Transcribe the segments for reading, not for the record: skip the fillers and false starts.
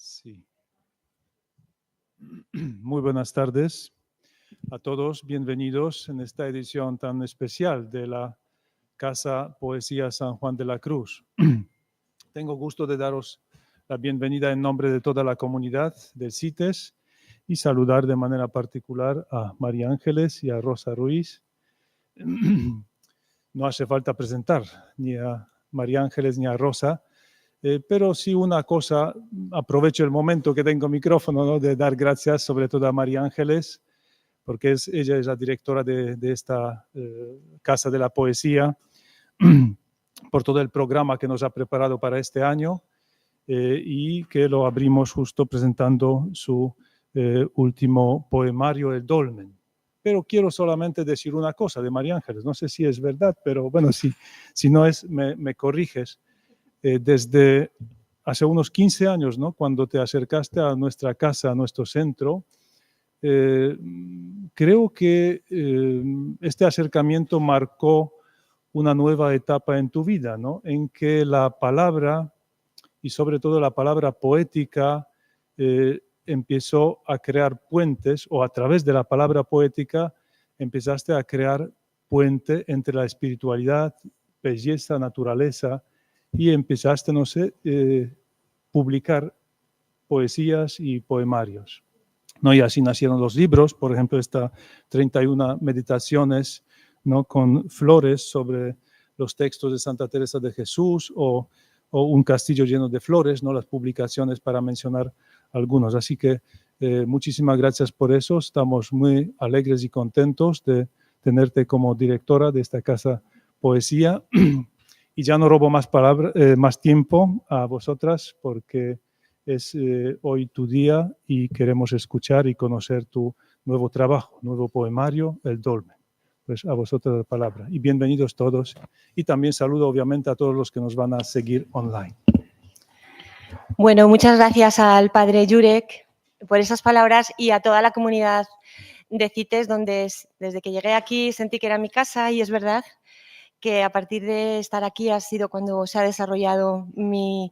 Sí. Muy buenas tardes a todos. Bienvenidos en esta edición tan especial de la Casa Poesía San Juan de la Cruz. Tengo gusto de daros la bienvenida en nombre de toda la comunidad del CITES y saludar de manera particular a María Ángeles y a Rosa Ruiz. No hace falta presentar ni a María Ángeles ni a Rosa, pero sí una cosa, aprovecho el momento que tengo micrófono, ¿no?, de dar gracias sobre todo a María Ángeles, porque ella es la directora de esta Casa de la Poesía, por todo el programa que nos ha preparado para este año y que lo abrimos justo presentando su último poemario, El Dolmen. Pero quiero solamente decir una cosa de María Ángeles, no sé si es verdad, pero bueno, si no es, me corriges. Desde hace unos 15 años, ¿no?, cuando te acercaste a nuestra casa, a nuestro centro, creo que este acercamiento marcó una nueva etapa en tu vida, ¿no?, en que la palabra, y sobre todo la palabra poética, empezó a crear puentes, o a través de la palabra poética empezaste a crear puente entre la espiritualidad, belleza, naturaleza, y empezaste, no sé, publicar poesías y poemarios, ¿no? Y así nacieron los libros, por ejemplo, esta 31 meditaciones, ¿no?, con flores sobre los textos de Santa Teresa de Jesús, o Un castillo lleno de flores, ¿no?, las publicaciones para mencionar algunos. Así que muchísimas gracias por eso. Estamos muy alegres y contentos de tenerte como directora de esta Casa Poesía. Y ya no robo más tiempo a vosotras, porque es hoy tu día y queremos escuchar y conocer tu nuevo trabajo, nuevo poemario, El Dolmen. Pues a vosotros la palabra. Y bienvenidos todos. Y también saludo obviamente a todos los que nos van a seguir online. Bueno, muchas gracias al padre Jurek por esas palabras y a toda la comunidad de CITES, donde desde que llegué aquí sentí que era mi casa, y es verdad que a partir de estar aquí ha sido cuando se ha desarrollado mi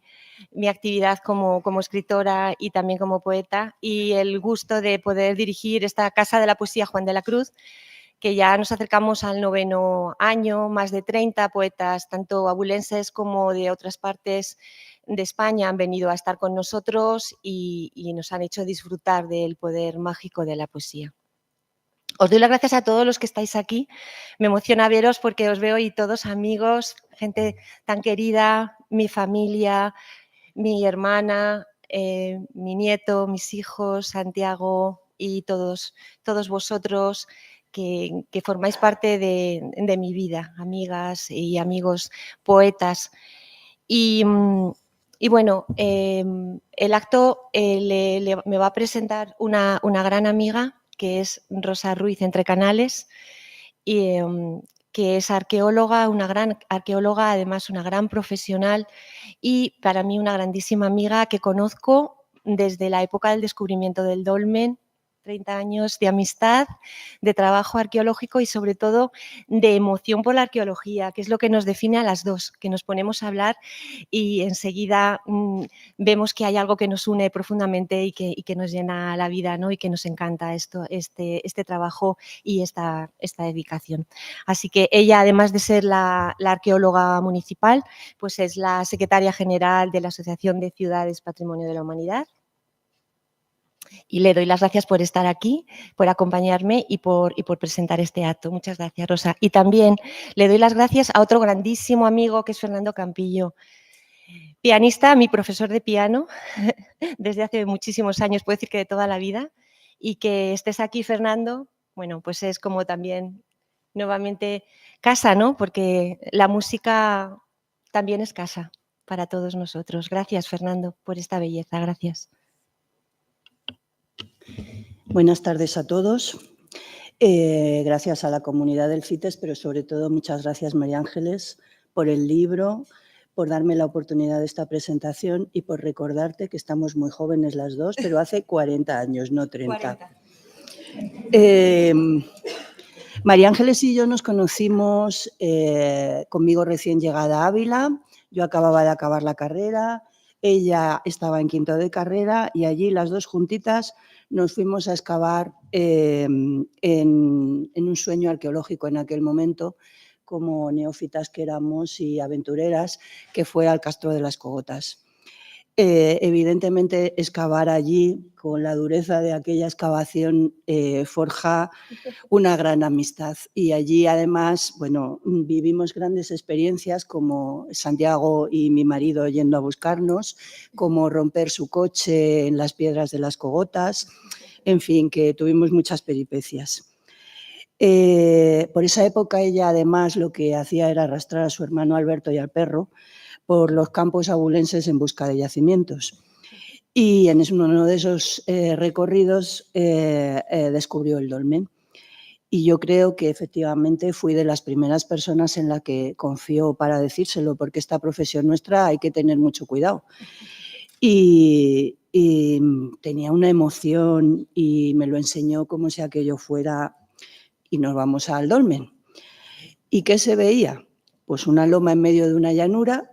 actividad como escritora y también como poeta, y el gusto de poder dirigir esta Casa de la Poesía Juan de la Cruz, que ya nos acercamos al 9º año, más de 30 poetas, tanto abulenses como de otras partes de España, han venido a estar con nosotros y nos han hecho disfrutar del poder mágico de la poesía. Os doy las gracias a todos los que estáis aquí. Me emociona veros porque os veo y todos amigos, gente tan querida, mi familia, mi hermana, mi nieto, mis hijos, Santiago y todos vosotros que formáis parte de mi vida, amigas y amigos poetas. Y bueno, el acto me va a presentar una gran amiga, que es Rosa Ruiz Entre Canales, y, que es arqueóloga, una gran arqueóloga, además una gran profesional y para mí una grandísima amiga que conozco desde la época del descubrimiento del dolmen, 30 años de amistad, de trabajo arqueológico y sobre todo de emoción por la arqueología, que es lo que nos define a las dos, que nos ponemos a hablar y enseguida vemos que hay algo que nos une profundamente y que nos llena la vida, ¿no? Y que nos encanta este trabajo y esta dedicación. Así que ella, además de ser la arqueóloga municipal, pues es la secretaria general de la Asociación de Ciudades Patrimonio de la Humanidad. Y le doy las gracias por estar aquí, por acompañarme y por presentar este acto. Muchas gracias, Rosa. Y también le doy las gracias a otro grandísimo amigo que es Fernando Campillo, pianista, mi profesor de piano desde hace muchísimos años, puedo decir que de toda la vida, y que estés aquí, Fernando, bueno, pues es como también nuevamente casa, ¿no? Porque la música también es casa para todos nosotros. Gracias, Fernando, por esta belleza. Gracias. Buenas tardes a todos. Gracias a la comunidad del CITES, pero sobre todo muchas gracias, María Ángeles, por el libro, por darme la oportunidad de esta presentación y por recordarte que estamos muy jóvenes las dos, pero hace 40 años, no 30. 40. María Ángeles y yo nos conocimos conmigo recién llegada a Ávila. Yo acababa de acabar la carrera. ella estaba en quinto de carrera y allí las dos juntitas nos fuimos a excavar en un sueño arqueológico en aquel momento, como neófitas que éramos y aventureras, que fue al Castro de las Cogotas. Evidentemente, excavar allí, con la dureza de aquella excavación, forja una gran amistad. Y allí, además, bueno, vivimos grandes experiencias, como Santiago y mi marido yendo a buscarnos, como romper su coche en las piedras de las Cogotas, en fin, que tuvimos muchas peripecias. Por esa época ella, además, lo que hacía era arrastrar a su hermano Alberto y al perro por los campos abulenses en busca de yacimientos. Y en uno de esos recorridos descubrió el dolmen. Y yo creo que efectivamente fui de las primeras personas en la que confió para decírselo, porque esta profesión nuestra hay que tener mucho cuidado. Y tenía una emoción y me lo enseñó como si aquello fuera, y nos vamos al dolmen. ¿Y qué se veía? Pues una loma en medio de una llanura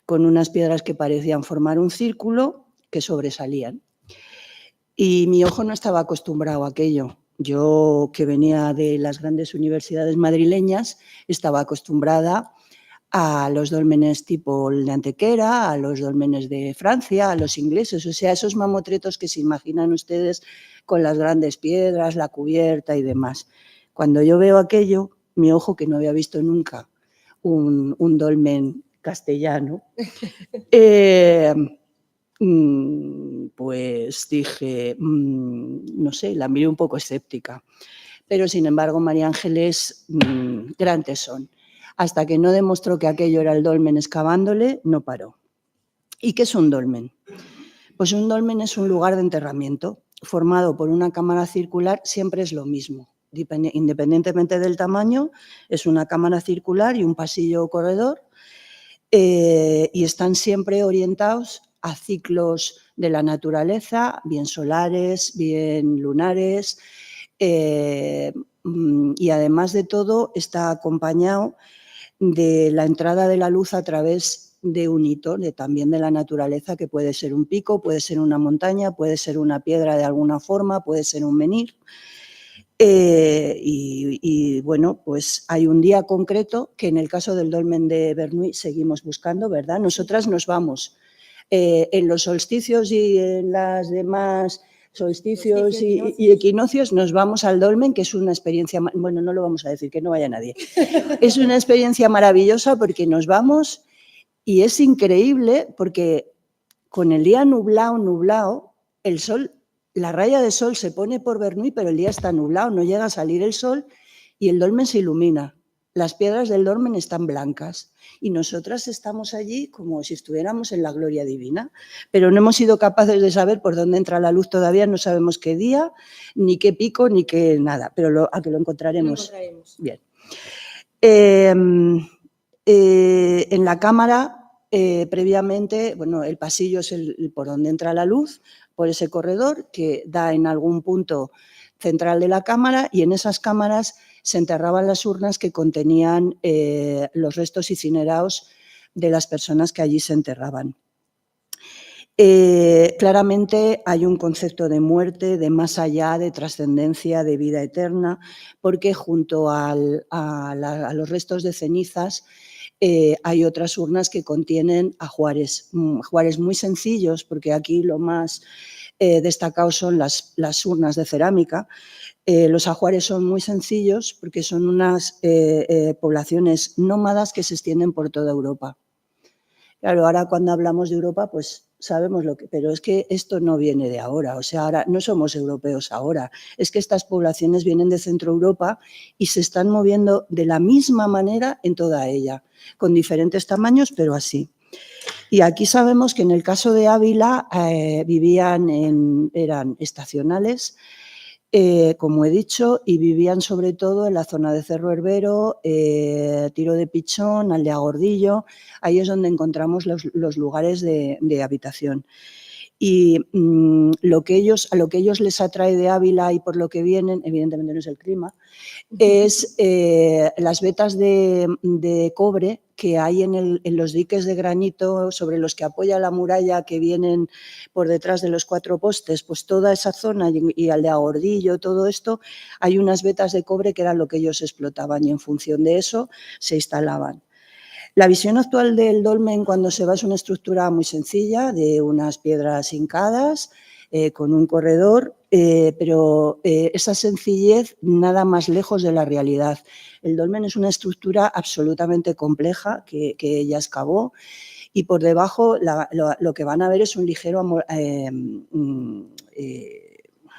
con unas piedras que parecían formar un círculo que sobresalían. Y mi ojo no estaba acostumbrado a aquello. Yo, que venía de las grandes universidades madrileñas, estaba acostumbrada a los dólmenes tipo el de Antequera, a los dólmenes de Francia, a los ingleses, o sea, esos mamotretos que se imaginan ustedes con las grandes piedras, la cubierta y demás. Cuando yo veo aquello, mi ojo, que no había visto nunca un dolmen castellano, pues dije, no sé, la miré un poco escéptica. Pero, sin embargo, María Ángeles, gran tesón. Hasta que no demostró que aquello era el dolmen excavándole, no paró. ¿Y qué es un dolmen? Pues un dolmen es un lugar de enterramiento formado por una cámara circular, siempre es lo mismo. Independientemente del tamaño, es una cámara circular y un pasillo o corredor, y están siempre orientados a ciclos de la naturaleza, bien solares, bien lunares, y además de todo está acompañado de la entrada de la luz a través de un hito también de la naturaleza, que puede ser un pico, puede ser una montaña, puede ser una piedra de alguna forma, puede ser un menhir. Y bueno, pues hay un día concreto que en el caso del dolmen de Bernuy seguimos buscando, ¿verdad? Nosotras nos vamos en los solsticios y en las demás solsticios y equinoccios, nos vamos al dolmen, que es una experiencia, bueno, no lo vamos a decir, que no vaya nadie. Es una experiencia maravillosa porque nos vamos y es increíble porque con el día nublado, el sol, la raya de sol se pone por Bernuy, pero el día está nublado, no llega a salir el sol y el dolmen se ilumina. Las piedras del dolmen están blancas y nosotras estamos allí como si estuviéramos en la gloria divina, pero no hemos sido capaces de saber por dónde entra la luz todavía, no sabemos qué día, ni qué pico, ni qué nada, pero a que lo encontraremos. Bien. En la cámara, previamente, bueno, el pasillo es por donde entra la luz, por ese corredor que da en algún punto central de la cámara, y en esas cámaras se enterraban las urnas que contenían los restos incinerados de las personas que allí se enterraban. Claramente hay un concepto de muerte, de más allá, de trascendencia, de vida eterna, porque junto a los restos de cenizas hay otras urnas que contienen ajuares muy sencillos, porque aquí lo más destacado son las urnas de cerámica. Los ajuares son muy sencillos porque son unas poblaciones nómadas que se extienden por toda Europa. Claro, ahora cuando hablamos de Europa, pues sabemos lo que, pero es que esto no viene de ahora, o sea, ahora no somos europeos ahora, es que estas poblaciones vienen de Centro Europa y se están moviendo de la misma manera en toda ella, con diferentes tamaños, pero así. Y aquí sabemos que en el caso de Ávila eran estacionales, como he dicho, y vivían sobre todo en la zona de Cerro Herbero, Tiro de Pichón, Aldea Gordillo. Ahí es donde encontramos los lugares de habitación. Y a lo que ellos les atrae de Ávila y por lo que vienen, evidentemente no es el clima, es las vetas de cobre que hay en los diques de granito sobre los que apoya la muralla que vienen por detrás de los 4 postes, pues toda esa zona y al de Agordillo, todo esto, hay unas vetas de cobre que eran lo que ellos explotaban y en función de eso se instalaban. La visión actual del dolmen cuando se va es una estructura muy sencilla de unas piedras hincadas con un corredor, pero esa sencillez nada más lejos de la realidad. El dolmen es una estructura absolutamente compleja que ella excavó y por debajo lo que van a ver es un ligero,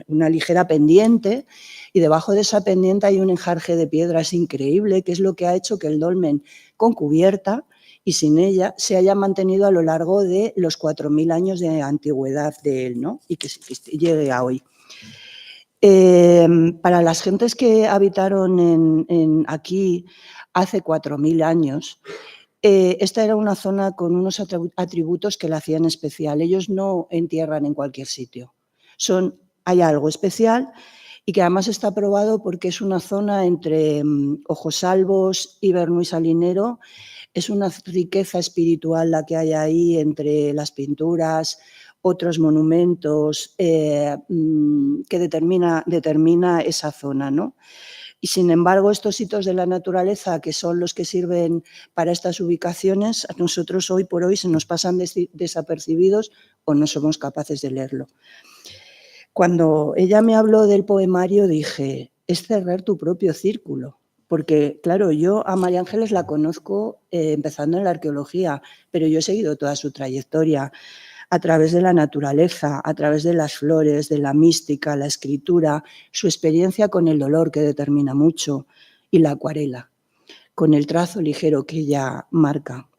una ligera pendiente y debajo de esa pendiente hay un enjarje de piedras increíble que es lo que ha hecho que el dolmen con cubierta y sin ella se haya mantenido a lo largo de los 4.000 años de antigüedad de él, ¿no? Y que llegue a hoy. Para las gentes que habitaron aquí hace 4.000 años, esta era una zona con unos atributos que la hacían especial. Ellos no entierran en cualquier sitio. Hay algo especial y que además está probado porque es una zona entre Ojosalvos, Ibernu y Salinero. Es una riqueza espiritual la que hay ahí entre las pinturas, otros monumentos que determina esa zona, ¿no? Y sin embargo, estos hitos de la naturaleza, que son los que sirven para estas ubicaciones, a nosotros hoy por hoy se nos pasan desapercibidos o no somos capaces de leerlo. Cuando ella me habló del poemario dije, es cerrar tu propio círculo. Porque, claro, yo a María Ángeles la conozco empezando en la arqueología, pero yo he seguido toda su trayectoria a través de la naturaleza, a través de las flores, de la mística, la escritura, su experiencia con el dolor que determina mucho y la acuarela, con el trazo ligero que ella marca.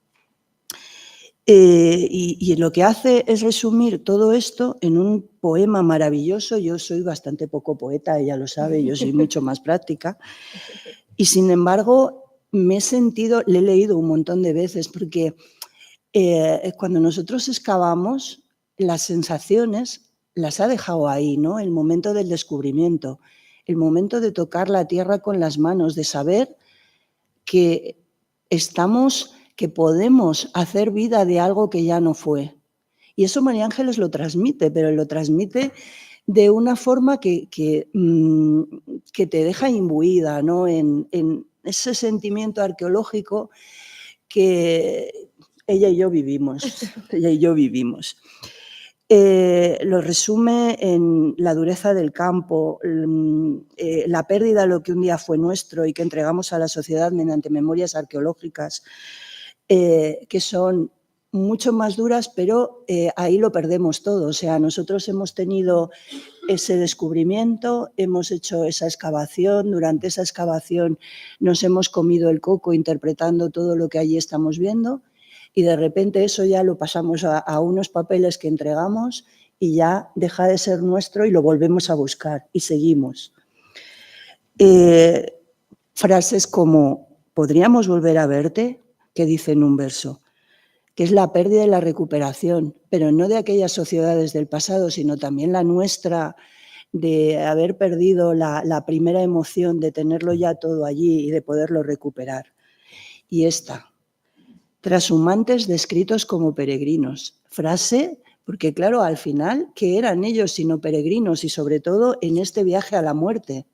Y lo que hace es resumir todo esto en un poema maravilloso. Yo soy bastante poco poeta, ella lo sabe, yo soy mucho más práctica. Y sin embargo, le he leído un montón de veces porque cuando nosotros excavamos, las sensaciones las ha dejado ahí, ¿no? El momento del descubrimiento, el momento de tocar la tierra con las manos, de saber que podemos hacer vida de algo que ya no fue. Y eso María Ángeles lo transmite, pero lo transmite de una forma que te deja imbuida, ¿no? En ese sentimiento arqueológico que ella y yo vivimos. Lo resume en la dureza del campo, la pérdida de lo que un día fue nuestro y que entregamos a la sociedad mediante memorias arqueológicas, que son mucho más duras, pero ahí lo perdemos todo. O sea, nosotros hemos tenido ese descubrimiento, hemos hecho esa excavación, durante esa excavación nos hemos comido el coco interpretando todo lo que allí estamos viendo y de repente eso ya lo pasamos a unos papeles que entregamos y ya deja de ser nuestro y lo volvemos a buscar y seguimos. Frases como «podríamos volver a verte», que dice en un verso, que es la pérdida y la recuperación, pero no de aquellas sociedades del pasado, sino también la nuestra, de haber perdido la primera emoción, de tenerlo ya todo allí y de poderlo recuperar. Y esta, trashumantes descritos como peregrinos. Frase, porque claro, al final, ¿qué eran ellos sino peregrinos? Y sobre todo en este viaje a la muerte.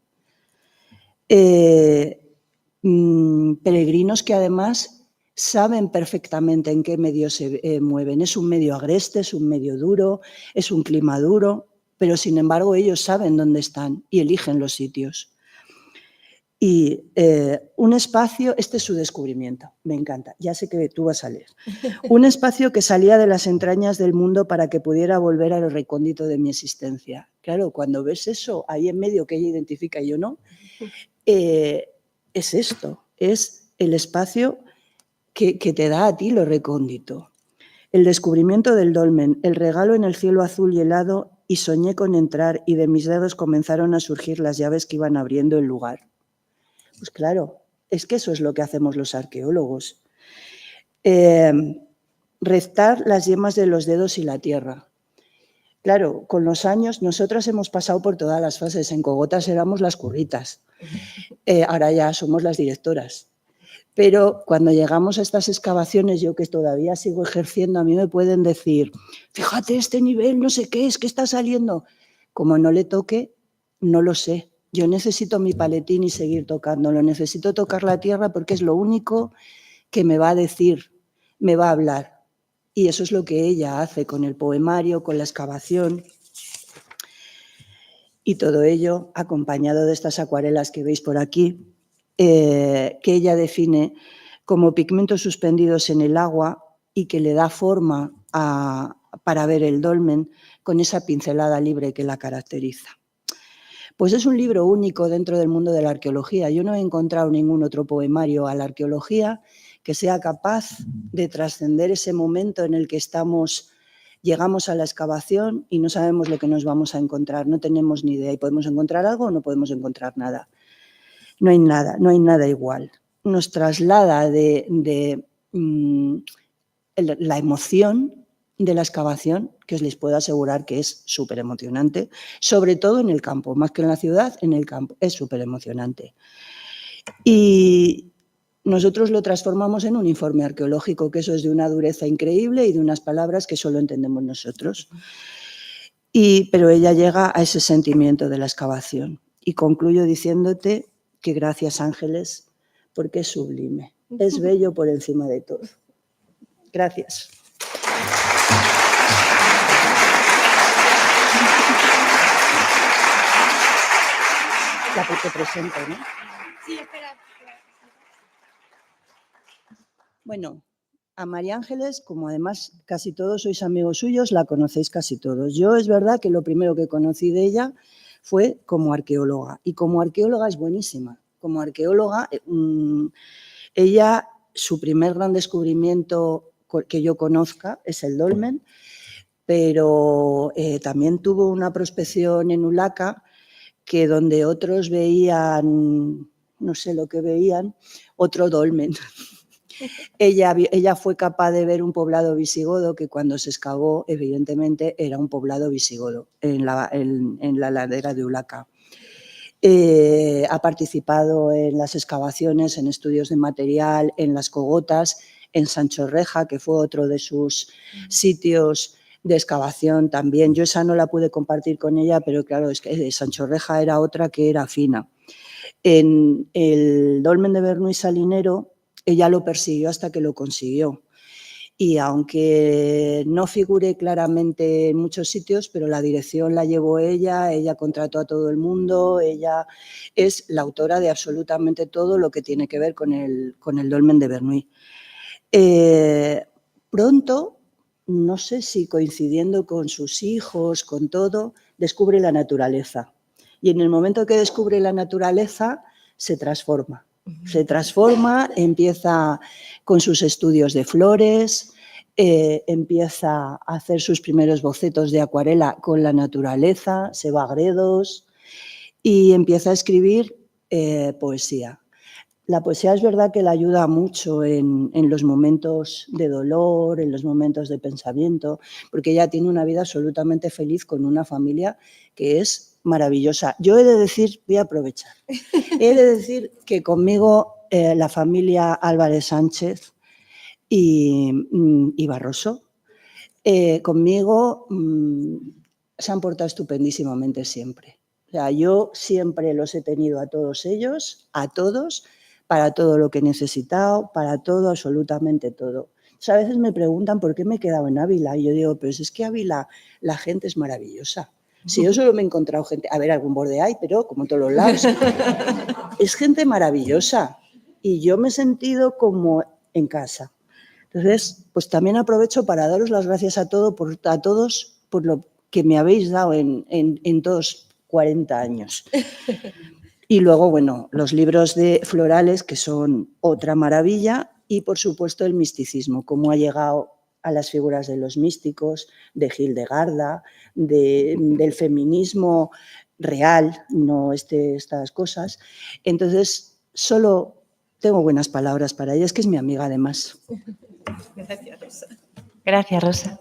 Peregrinos que además saben perfectamente en qué medio se mueven. Es un medio agreste, es un medio duro, es un clima duro, pero sin embargo ellos saben dónde están y eligen los sitios. Y un espacio, este es su descubrimiento, me encanta, ya sé que tú vas a leer. Un espacio que salía de las entrañas del mundo para que pudiera volver al recóndito de mi existencia. Claro, cuando ves eso ahí en medio que ella identifica y yo no, es esto, es el espacio que te da a ti lo recóndito. El descubrimiento del dolmen, el regalo en el cielo azul y helado, y soñé con entrar y de mis dedos comenzaron a surgir las llaves que iban abriendo el lugar. Pues claro, es que eso es lo que hacemos los arqueólogos. Rezar las yemas de los dedos y la tierra. Claro, con los años nosotras hemos pasado por todas las fases. En Cogotas éramos las curritas, ahora ya somos las directoras. Pero cuando llegamos a estas excavaciones, yo que todavía sigo ejerciendo, a mí me pueden decir, fíjate este nivel, no sé qué es, que está saliendo. Como no le toque, no lo sé. Yo necesito mi paletín y seguir tocándolo. Necesito tocar la tierra porque es lo único que me va a decir, me va a hablar. Y eso es lo que ella hace con el poemario, con la excavación. Y todo ello acompañado de estas acuarelas que veis por aquí, que ella define como pigmentos suspendidos en el agua y que le da forma para ver el dolmen con esa pincelada libre que la caracteriza. Pues es un libro único dentro del mundo de la arqueología. Yo no he encontrado ningún otro poemario a la arqueología que sea capaz de trascender ese momento en el que llegamos a la excavación y no sabemos lo que nos vamos a encontrar, no tenemos ni idea. ¿Y podemos encontrar algo o no podemos encontrar nada? No hay nada igual. Nos traslada la emoción de la excavación, que os les puedo asegurar que es súper emocionante, sobre todo en el campo, más que en la ciudad, en el campo, es súper emocionante. Y nosotros lo transformamos en un informe arqueológico, que eso es de una dureza increíble y de unas palabras que solo entendemos nosotros. Pero ella llega a ese sentimiento de la excavación. Y concluyo diciéndote que gracias, Ángeles, porque es sublime, es bello por encima de todo. Gracias. La que te presento, ¿no? Sí, espera. Bueno, a María Ángeles, como además casi todos sois amigos suyos, la conocéis casi todos. Yo es verdad que lo primero que conocí de ella fue como arqueóloga. Y como arqueóloga es buenísima. Como arqueóloga, ella, su primer gran descubrimiento que yo conozca es el dolmen, pero también tuvo una prospección en Ulaca que donde otros veían, no sé lo que veían, otro dolmen. Ella fue capaz de ver un poblado visigodo que cuando se excavó, evidentemente, era un poblado visigodo en la ladera de Ulaca. Ha participado en las excavaciones, en estudios de material, en las cogotas, en Sanchorreja, que fue otro de sus sitios de excavación también. Yo esa no la pude compartir con ella, pero claro, es que Sanchorreja era otra que era fina. En el dolmen de Bernuy Salinero, ella lo persiguió hasta que lo consiguió. Y aunque no figure claramente en muchos sitios, pero la dirección la llevó ella contrató a todo el mundo, ella es la autora de absolutamente todo lo que tiene que ver con el dolmen de Bernuy. Pronto, no sé si coincidiendo con sus hijos, con todo, descubre la naturaleza. Y en el momento que descubre la naturaleza, se transforma. Se transforma, empieza con sus estudios de flores, empieza a hacer sus primeros bocetos de acuarela con la naturaleza, se va a Gredos y empieza a escribir poesía. La poesía es verdad que la ayuda mucho en los momentos de dolor, en los momentos de pensamiento, porque ella tiene una vida absolutamente feliz con una familia que es maravillosa. Yo he de decir, voy a aprovechar, he de decir que conmigo la familia Álvarez Sánchez y Barroso, conmigo se han portado estupendísimamente siempre. O sea, yo siempre los he tenido a todos ellos, a todos, para todo lo que he necesitado, para todo, absolutamente todo. O sea, a veces me preguntan por qué me he quedado en Ávila y yo digo, pero es que Ávila la gente es maravillosa. Si yo solo me he encontrado gente, a ver, algún borde hay, pero como en todos los lados, es gente maravillosa y yo me he sentido como en casa. Entonces, pues también aprovecho para daros las gracias a todos por lo que me habéis dado en todos 40 años. Y luego, bueno, los libros de florales, que son otra maravilla, y por supuesto el misticismo, cómo ha llegado a las figuras de los místicos, de Hildegarda, del feminismo real, no estas cosas. Entonces, solo tengo buenas palabras para ella, es que es mi amiga además. Gracias, Rosa. Gracias, Rosa.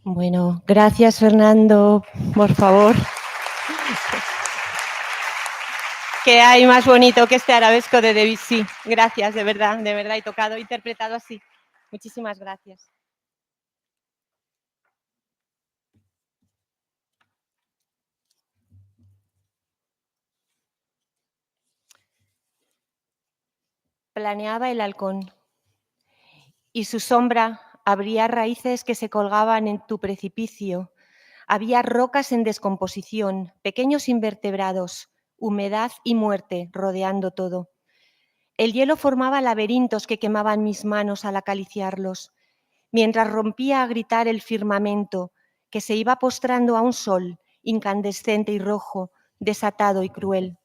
Bueno, gracias Fernando, por favor. ¿Qué hay más bonito que este arabesco de Debussy? Gracias, de verdad, y tocado, interpretado así. Muchísimas gracias. Planeaba el halcón y su sombra abría raíces que se colgaban en tu precipicio. Había rocas en descomposición, pequeños invertebrados, humedad y muerte rodeando todo. El hielo formaba laberintos que quemaban mis manos al acariciarlos, mientras rompía a gritar el firmamento que se iba postrando a un sol incandescente y rojo, desatado y cruel.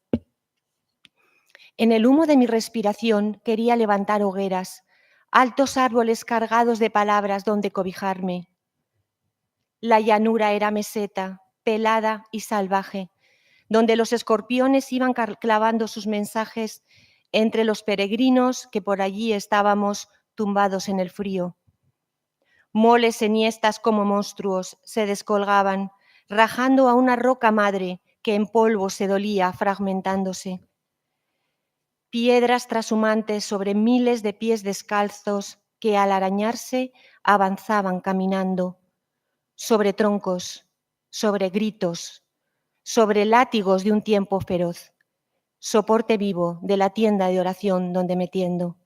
En el humo de mi respiración quería levantar hogueras, altos árboles cargados de palabras donde cobijarme. La llanura era meseta, pelada y salvaje, donde los escorpiones iban clavando sus mensajes entre los peregrinos que por allí estábamos tumbados en el frío. Moles enhiestas como monstruos se descolgaban, rajando a una roca madre que en polvo se dolía, fragmentándose. Piedras trashumantes sobre miles de pies descalzos que al arañarse avanzaban caminando, sobre troncos, sobre gritos, sobre látigos de un tiempo feroz, soporte vivo de la tienda de oración donde me tiendo.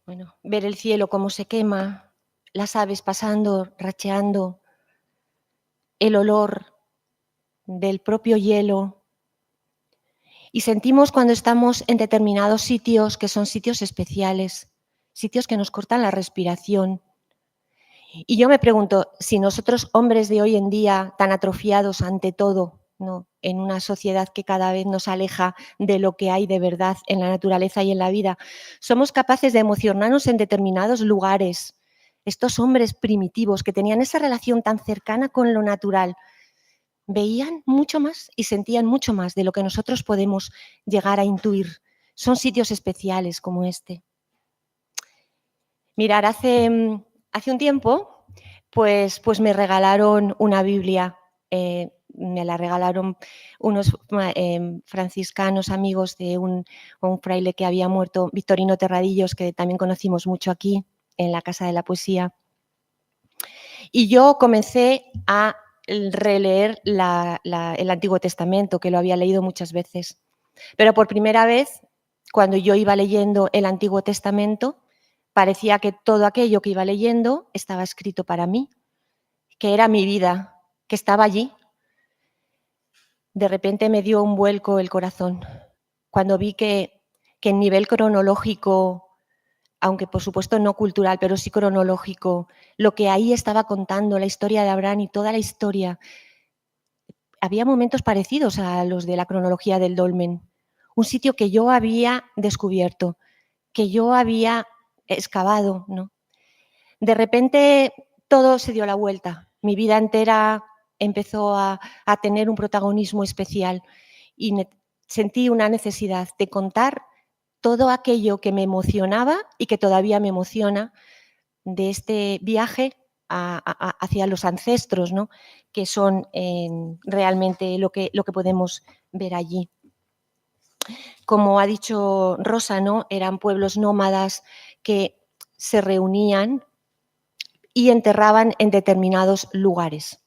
Bueno, ver el cielo como se quema, las aves pasando, racheando, el olor del propio hielo. Y sentimos cuando estamos en determinados sitios que son sitios especiales, sitios que nos cortan la respiración. Y yo me pregunto, si nosotros hombres de hoy en día, tan atrofiados ante todo, ¿no?, en una sociedad que cada vez nos aleja de lo que hay de verdad en la naturaleza y en la vida, somos capaces de emocionarnos en determinados lugares. Estos hombres primitivos que tenían esa relación tan cercana con lo natural, veían mucho más y sentían mucho más de lo que nosotros podemos llegar a intuir. Son sitios especiales como este. Mirar, hace un tiempo, pues me regalaron una Biblia. Me la regalaron unos franciscanos amigos de un fraile que había muerto, Victorino Terradillos, que también conocimos mucho aquí en la Casa de la Poesía. Y yo comencé a releer el Antiguo Testamento, que lo había leído muchas veces. Pero por primera vez, cuando yo iba leyendo el Antiguo Testamento, parecía que todo aquello que iba leyendo estaba escrito para mí, que era mi vida, que estaba allí. De repente me dio un vuelco el corazón cuando vi que en nivel cronológico, aunque por supuesto no cultural, pero sí cronológico, lo que ahí estaba contando, la historia de Abraham y toda la historia, había momentos parecidos a los de la cronología del dolmen. Un sitio que yo había descubierto, que yo había excavado, ¿no? De repente todo se dio la vuelta. Mi vida entera empezó a tener un protagonismo especial y sentí una necesidad de contar todo aquello que me emocionaba y que todavía me emociona de este viaje hacia los ancestros, ¿no?, que son realmente lo que podemos ver allí. Como ha dicho Rosa, ¿no?, eran pueblos nómadas que se reunían y enterraban en determinados lugares.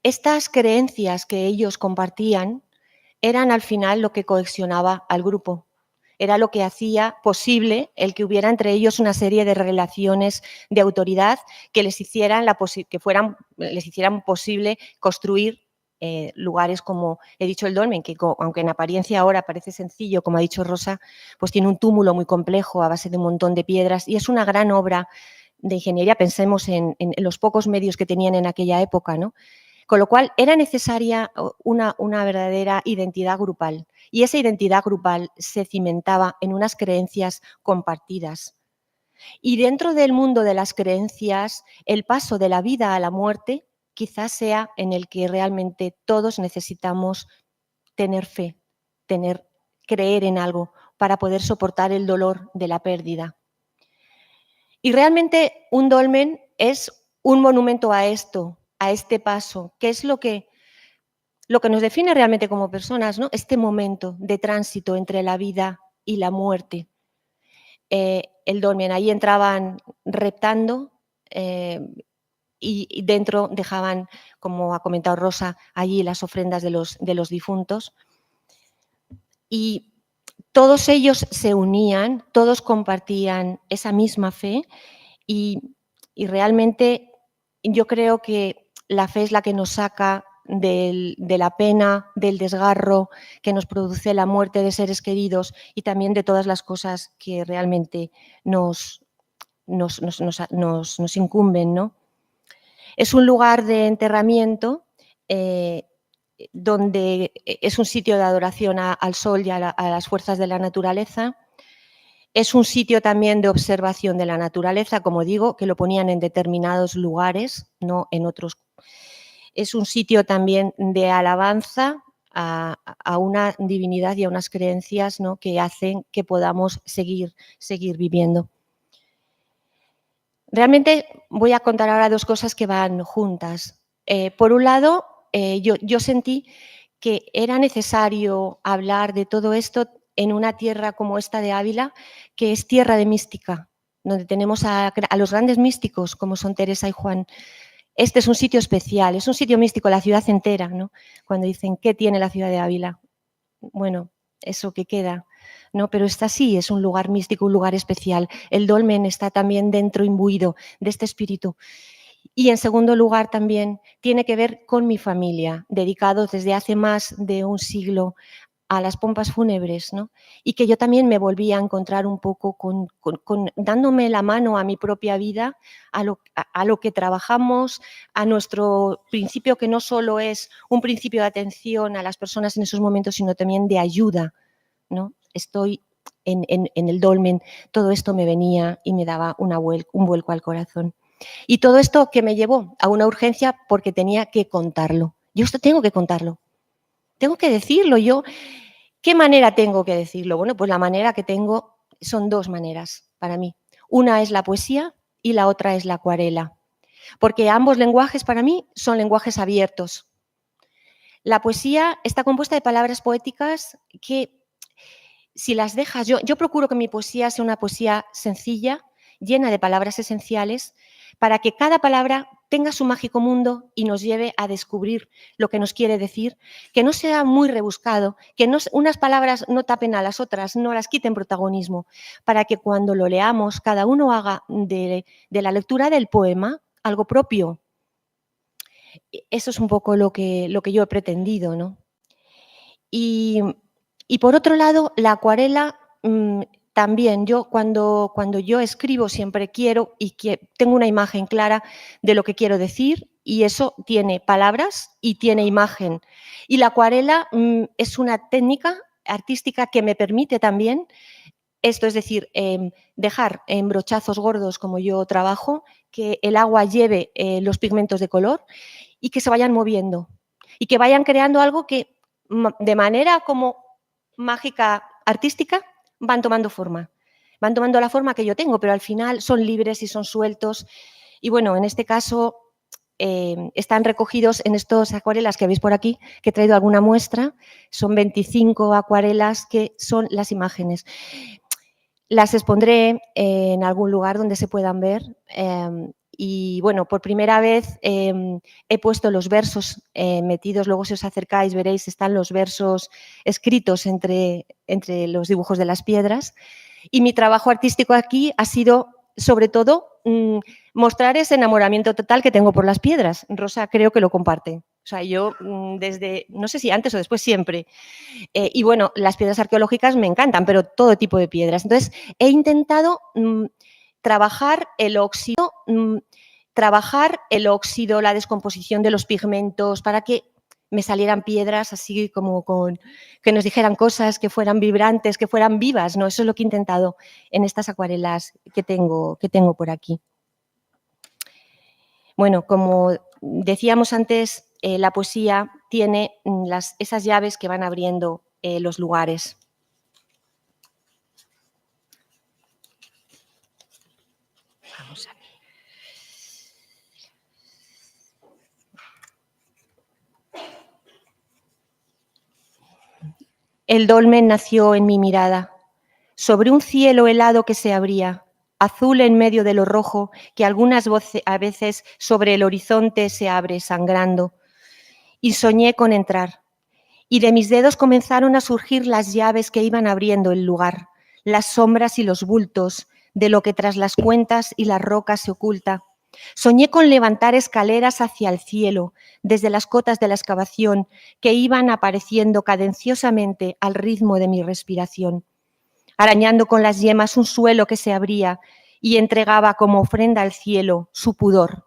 Estas creencias que ellos compartían eran al final lo que cohesionaba al grupo. Era lo que hacía posible el que hubiera entre ellos una serie de relaciones de autoridad que les hicieran posible construir lugares como he dicho el dolmen, que aunque en apariencia ahora parece sencillo, como ha dicho Rosa, pues tiene un túmulo muy complejo a base de un montón de piedras y es una gran obra de ingeniería. Pensemos en los pocos medios que tenían en aquella época, ¿no? Con lo cual era necesaria una verdadera identidad grupal y esa identidad grupal se cimentaba en unas creencias compartidas. Y dentro del mundo de las creencias, el paso de la vida a la muerte quizás sea en el que realmente todos necesitamos tener fe, creer en algo para poder soportar el dolor de la pérdida. Y realmente un dolmen es un monumento a esto, a este paso, que es lo que nos define realmente como personas, ¿no? Este momento de tránsito entre la vida y la muerte. El dolmen, ahí entraban reptando y dentro dejaban, como ha comentado Rosa, allí las ofrendas de los difuntos. Y todos ellos se unían, todos compartían esa misma fe y realmente yo creo que la fe es la que nos saca de la pena, del desgarro que nos produce la muerte de seres queridos y también de todas las cosas que realmente nos incumben, ¿no? Es un lugar de enterramiento donde es un sitio de adoración al sol y a las fuerzas de la naturaleza. Es un sitio también de observación de la naturaleza, como digo, que lo ponían en determinados lugares, no en otros. Es un sitio también de alabanza a una divinidad y a unas creencias, ¿no?, que hacen que podamos seguir viviendo. Realmente voy a contar ahora dos cosas que van juntas. Por un lado, yo sentí que era necesario hablar de todo esto en una tierra como esta de Ávila, que es tierra de mística, donde tenemos a los grandes místicos como son Teresa y Juan. Este es un sitio especial, es un sitio místico, la ciudad entera, ¿no? Cuando dicen, ¿qué tiene la ciudad de Ávila? Bueno, eso que queda, ¿no? Pero esta sí es un lugar místico, un lugar especial. El dolmen está también dentro, imbuido de este espíritu. Y en segundo lugar también tiene que ver con mi familia, dedicado desde hace más de un siglo a las pompas fúnebres, ¿no? Y que yo también me volví a encontrar un poco dándome la mano a mi propia vida, a lo que trabajamos, a nuestro principio, que no solo es un principio de atención a las personas en esos momentos, sino también de ayuda, ¿no? Estoy en el dolmen, todo esto me venía y me daba un vuelco al corazón. Y todo esto que me llevó a una urgencia porque tenía que contarlo. Yo esto tengo que contarlo. Tengo que decirlo yo. ¿Qué manera tengo que decirlo? Bueno, pues la manera que tengo son dos maneras para mí. Una es la poesía y la otra es la acuarela. Porque ambos lenguajes para mí son lenguajes abiertos. La poesía está compuesta de palabras poéticas que, si las dejas, yo procuro que mi poesía sea una poesía sencilla, llena de palabras esenciales, para que cada palabra tenga su mágico mundo y nos lleve a descubrir lo que nos quiere decir, que no sea muy rebuscado, que unas palabras no tapen a las otras, no las quiten protagonismo, para que cuando lo leamos cada uno haga de la lectura del poema algo propio. Eso es un poco lo que yo he pretendido, ¿no? Y por otro lado, la acuarela también, yo cuando yo escribo siempre quiero tengo una imagen clara de lo que quiero decir, y eso tiene palabras y tiene imagen. Y la acuarela es una técnica artística que me permite también esto, es decir, dejar en brochazos gordos, como yo trabajo, que el agua lleve los pigmentos de color y que se vayan moviendo y que vayan creando algo que de manera como mágica, artística, van tomando forma. Van tomando la forma que yo tengo, pero al final son libres y son sueltos. Y bueno, en este caso están recogidos en estos acuarelas que veis por aquí, que he traído alguna muestra. Son 25 acuarelas que son las imágenes. Las expondré en algún lugar donde se puedan ver. Y bueno, por primera vez he puesto los versos metidos, luego si os acercáis veréis, están los versos escritos entre los dibujos de las piedras. Y mi trabajo artístico aquí ha sido, sobre todo, mostrar ese enamoramiento total que tengo por las piedras. Rosa creo que lo comparte. O sea, yo desde, no sé si antes o después, siempre. Y bueno, las piedras arqueológicas me encantan, pero todo tipo de piedras. Entonces, he intentado trabajar el óxido, la descomposición de los pigmentos, para que me salieran piedras así como que nos dijeran cosas, que fueran vibrantes, que fueran vivas, ¿no? Eso es lo que he intentado en estas acuarelas que tengo por aquí. Bueno, como decíamos antes, la poesía tiene esas llaves que van abriendo los lugares. Vamos a ver. El dolmen nació en mi mirada, sobre un cielo helado que se abría, azul en medio de lo rojo, que a veces sobre el horizonte se abre sangrando. Y soñé con entrar. Y de mis dedos comenzaron a surgir las llaves que iban abriendo el lugar, las sombras y los bultos, de lo que tras las cuentas y las rocas se oculta. Soñé con levantar escaleras hacia el cielo, desde las cotas de la excavación, que iban apareciendo cadenciosamente al ritmo de mi respiración, arañando con las yemas un suelo que se abría y entregaba como ofrenda al cielo su pudor,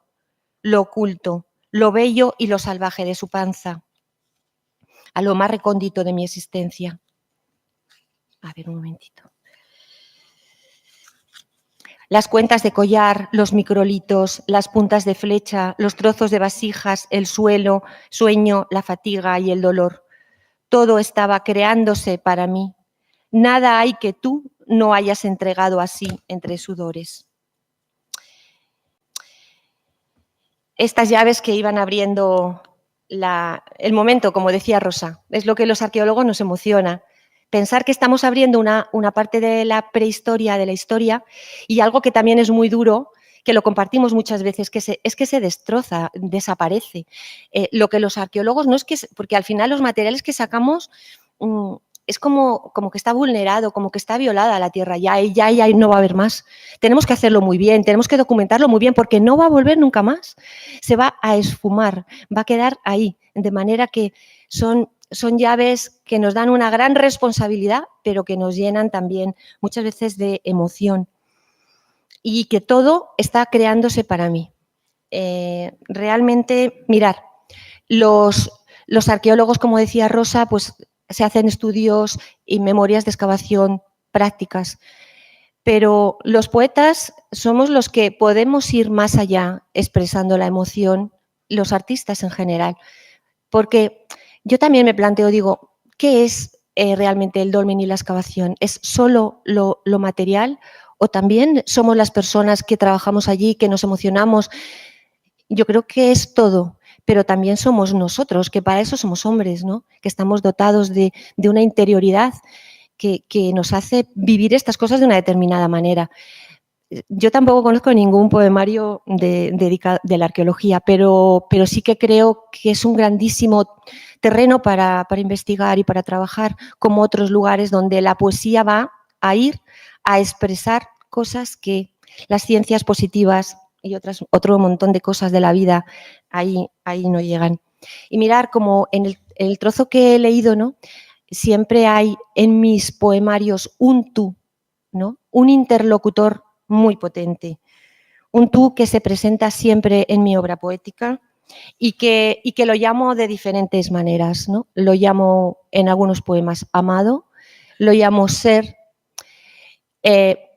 lo oculto, lo bello y lo salvaje de su panza, a lo más recóndito de mi existencia. A ver, un momentito. Las cuentas de collar, los microlitos, las puntas de flecha, los trozos de vasijas, el sueño, la fatiga y el dolor. Todo estaba creándose para mí. Nada hay que tú no hayas entregado así entre sudores. Estas llaves que iban abriendo el momento, como decía Rosa, es lo que los arqueólogos nos emociona. Pensar que estamos abriendo una parte de la prehistoria, de la historia, y algo que también es muy duro, que lo compartimos muchas veces, es que se destroza, desaparece. Lo que los arqueólogos no es que... Porque al final los materiales que sacamos es como que está vulnerado, como que está violada la tierra, ya no va a haber más. Tenemos que hacerlo muy bien, tenemos que documentarlo muy bien, porque no va a volver nunca más. Se va a esfumar, va a quedar ahí, de manera que son llaves que nos dan una gran responsabilidad, pero que nos llenan también muchas veces de emoción. Y que todo está creándose para mí. Realmente, mirar, los arqueólogos, como decía Rosa, pues se hacen estudios y memorias de excavación prácticas, pero los poetas somos los que podemos ir más allá expresando la emoción, los artistas en general, porque yo también me planteo, digo, ¿qué es realmente el dolmen y la excavación? ¿Es solo lo material o también somos las personas que trabajamos allí, que nos emocionamos? Yo creo que es todo, pero también somos nosotros, que para eso somos hombres, ¿no? Que estamos dotados de una interioridad que nos hace vivir estas cosas de una determinada manera. Yo tampoco conozco ningún poemario dedicado de la arqueología, pero sí que creo que es un grandísimo terreno para investigar y para trabajar, como otros lugares donde la poesía va a ir a expresar cosas que las ciencias positivas y otro montón de cosas de la vida ahí no llegan. Y mirar como en el trozo que he leído, ¿no? Siempre hay en mis poemarios un tú, ¿no? Un interlocutor muy potente, un tú que se presenta siempre en mi obra poética y que lo llamo de diferentes maneras, ¿no? Lo llamo en algunos poemas amado, lo llamo ser.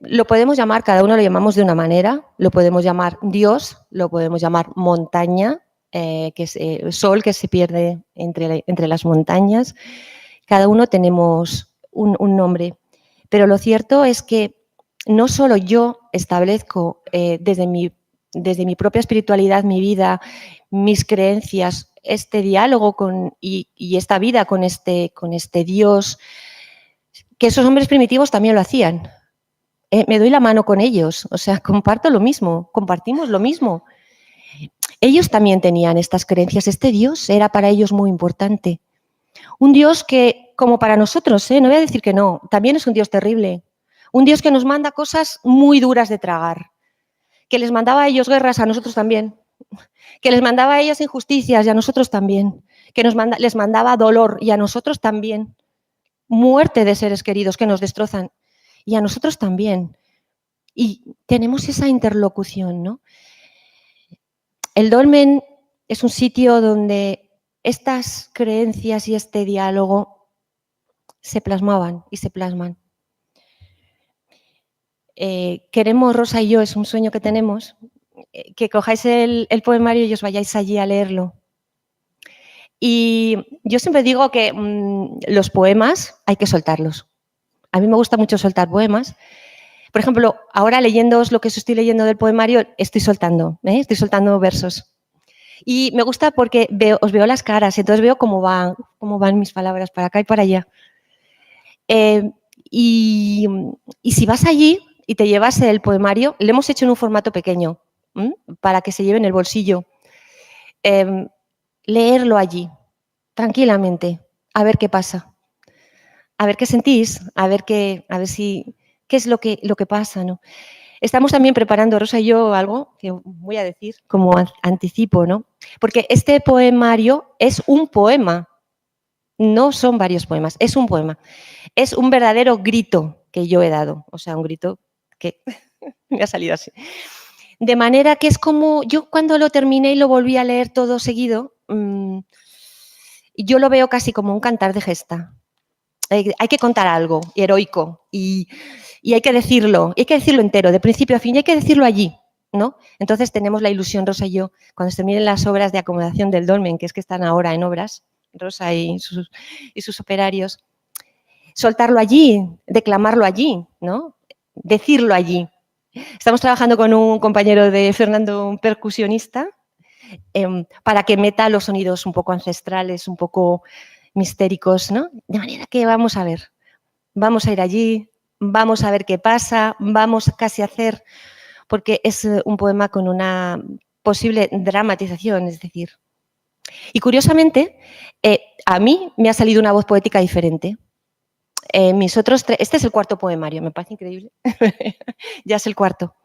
Lo podemos llamar, cada uno lo llamamos de una manera, lo podemos llamar Dios, lo podemos llamar montaña, que es sol que se pierde entre las montañas. Cada uno tenemos un nombre, pero lo cierto es que no solo yo establezco desde mi propia espiritualidad, mi vida, mis creencias, este diálogo y esta vida con este Dios, que esos hombres primitivos también lo hacían. Me doy la mano con ellos, o sea, comparto lo mismo, compartimos lo mismo. Ellos también tenían estas creencias, este Dios era para ellos muy importante. Un Dios que, como para nosotros, no voy a decir que no, también es un Dios terrible. Un Dios que nos manda cosas muy duras de tragar, que les mandaba a ellos guerras, a nosotros también, que les mandaba a ellos injusticias y a nosotros también, que les mandaba dolor y a nosotros también, muerte de seres queridos que nos destrozan y a nosotros también. Y tenemos esa interlocución, ¿no? El dolmen es un sitio donde estas creencias y este diálogo se plasmaban y se plasman. Queremos, Rosa y yo, es un sueño que tenemos, que cojáis el poemario y os vayáis allí a leerlo. Y yo siempre digo que los poemas hay que soltarlos. A mí me gusta mucho soltar poemas Por ejemplo, ahora leyéndoos lo que os estoy leyendo del poemario, estoy soltando versos. Y me gusta porque os veo las caras, entonces veo cómo van mis palabras para acá y para allá. Y si vas allí y te llevas el poemario, lo hemos hecho en un formato pequeño, para que se lleve en el bolsillo. Leerlo allí, tranquilamente, a ver qué pasa. A ver qué sentís, a ver qué es lo que pasa, ¿no? Estamos también preparando, Rosa y yo, algo que voy a decir como anticipo, ¿no? Porque este poemario es un poema, no son varios poemas, es un poema. Es un verdadero grito que yo he dado, o sea, un grito que me ha salido así. De manera que es como, yo cuando lo terminé y lo volví a leer todo seguido, yo lo veo casi como un cantar de gesta. Hay que contar algo heroico y hay que decirlo entero, de principio a fin, y hay que decirlo allí, ¿no? Entonces tenemos la ilusión, Rosa y yo, cuando se terminen las obras de acomodación del dolmen, que es que están ahora en obras, Rosa y sus operarios, soltarlo allí, declamarlo allí, ¿no? Decirlo allí. Estamos trabajando con un compañero de Fernando, un percusionista, para que meta los sonidos un poco ancestrales, un poco mistéricos, ¿no? De manera que vamos a ver, vamos a ir allí, vamos a ver qué pasa, vamos casi a hacer, porque es un poema con una posible dramatización, es decir. Y curiosamente, a mí me ha salido una voz poética diferente. Mis otros tres, este es el cuarto poemario, me parece increíble, ya es el cuarto.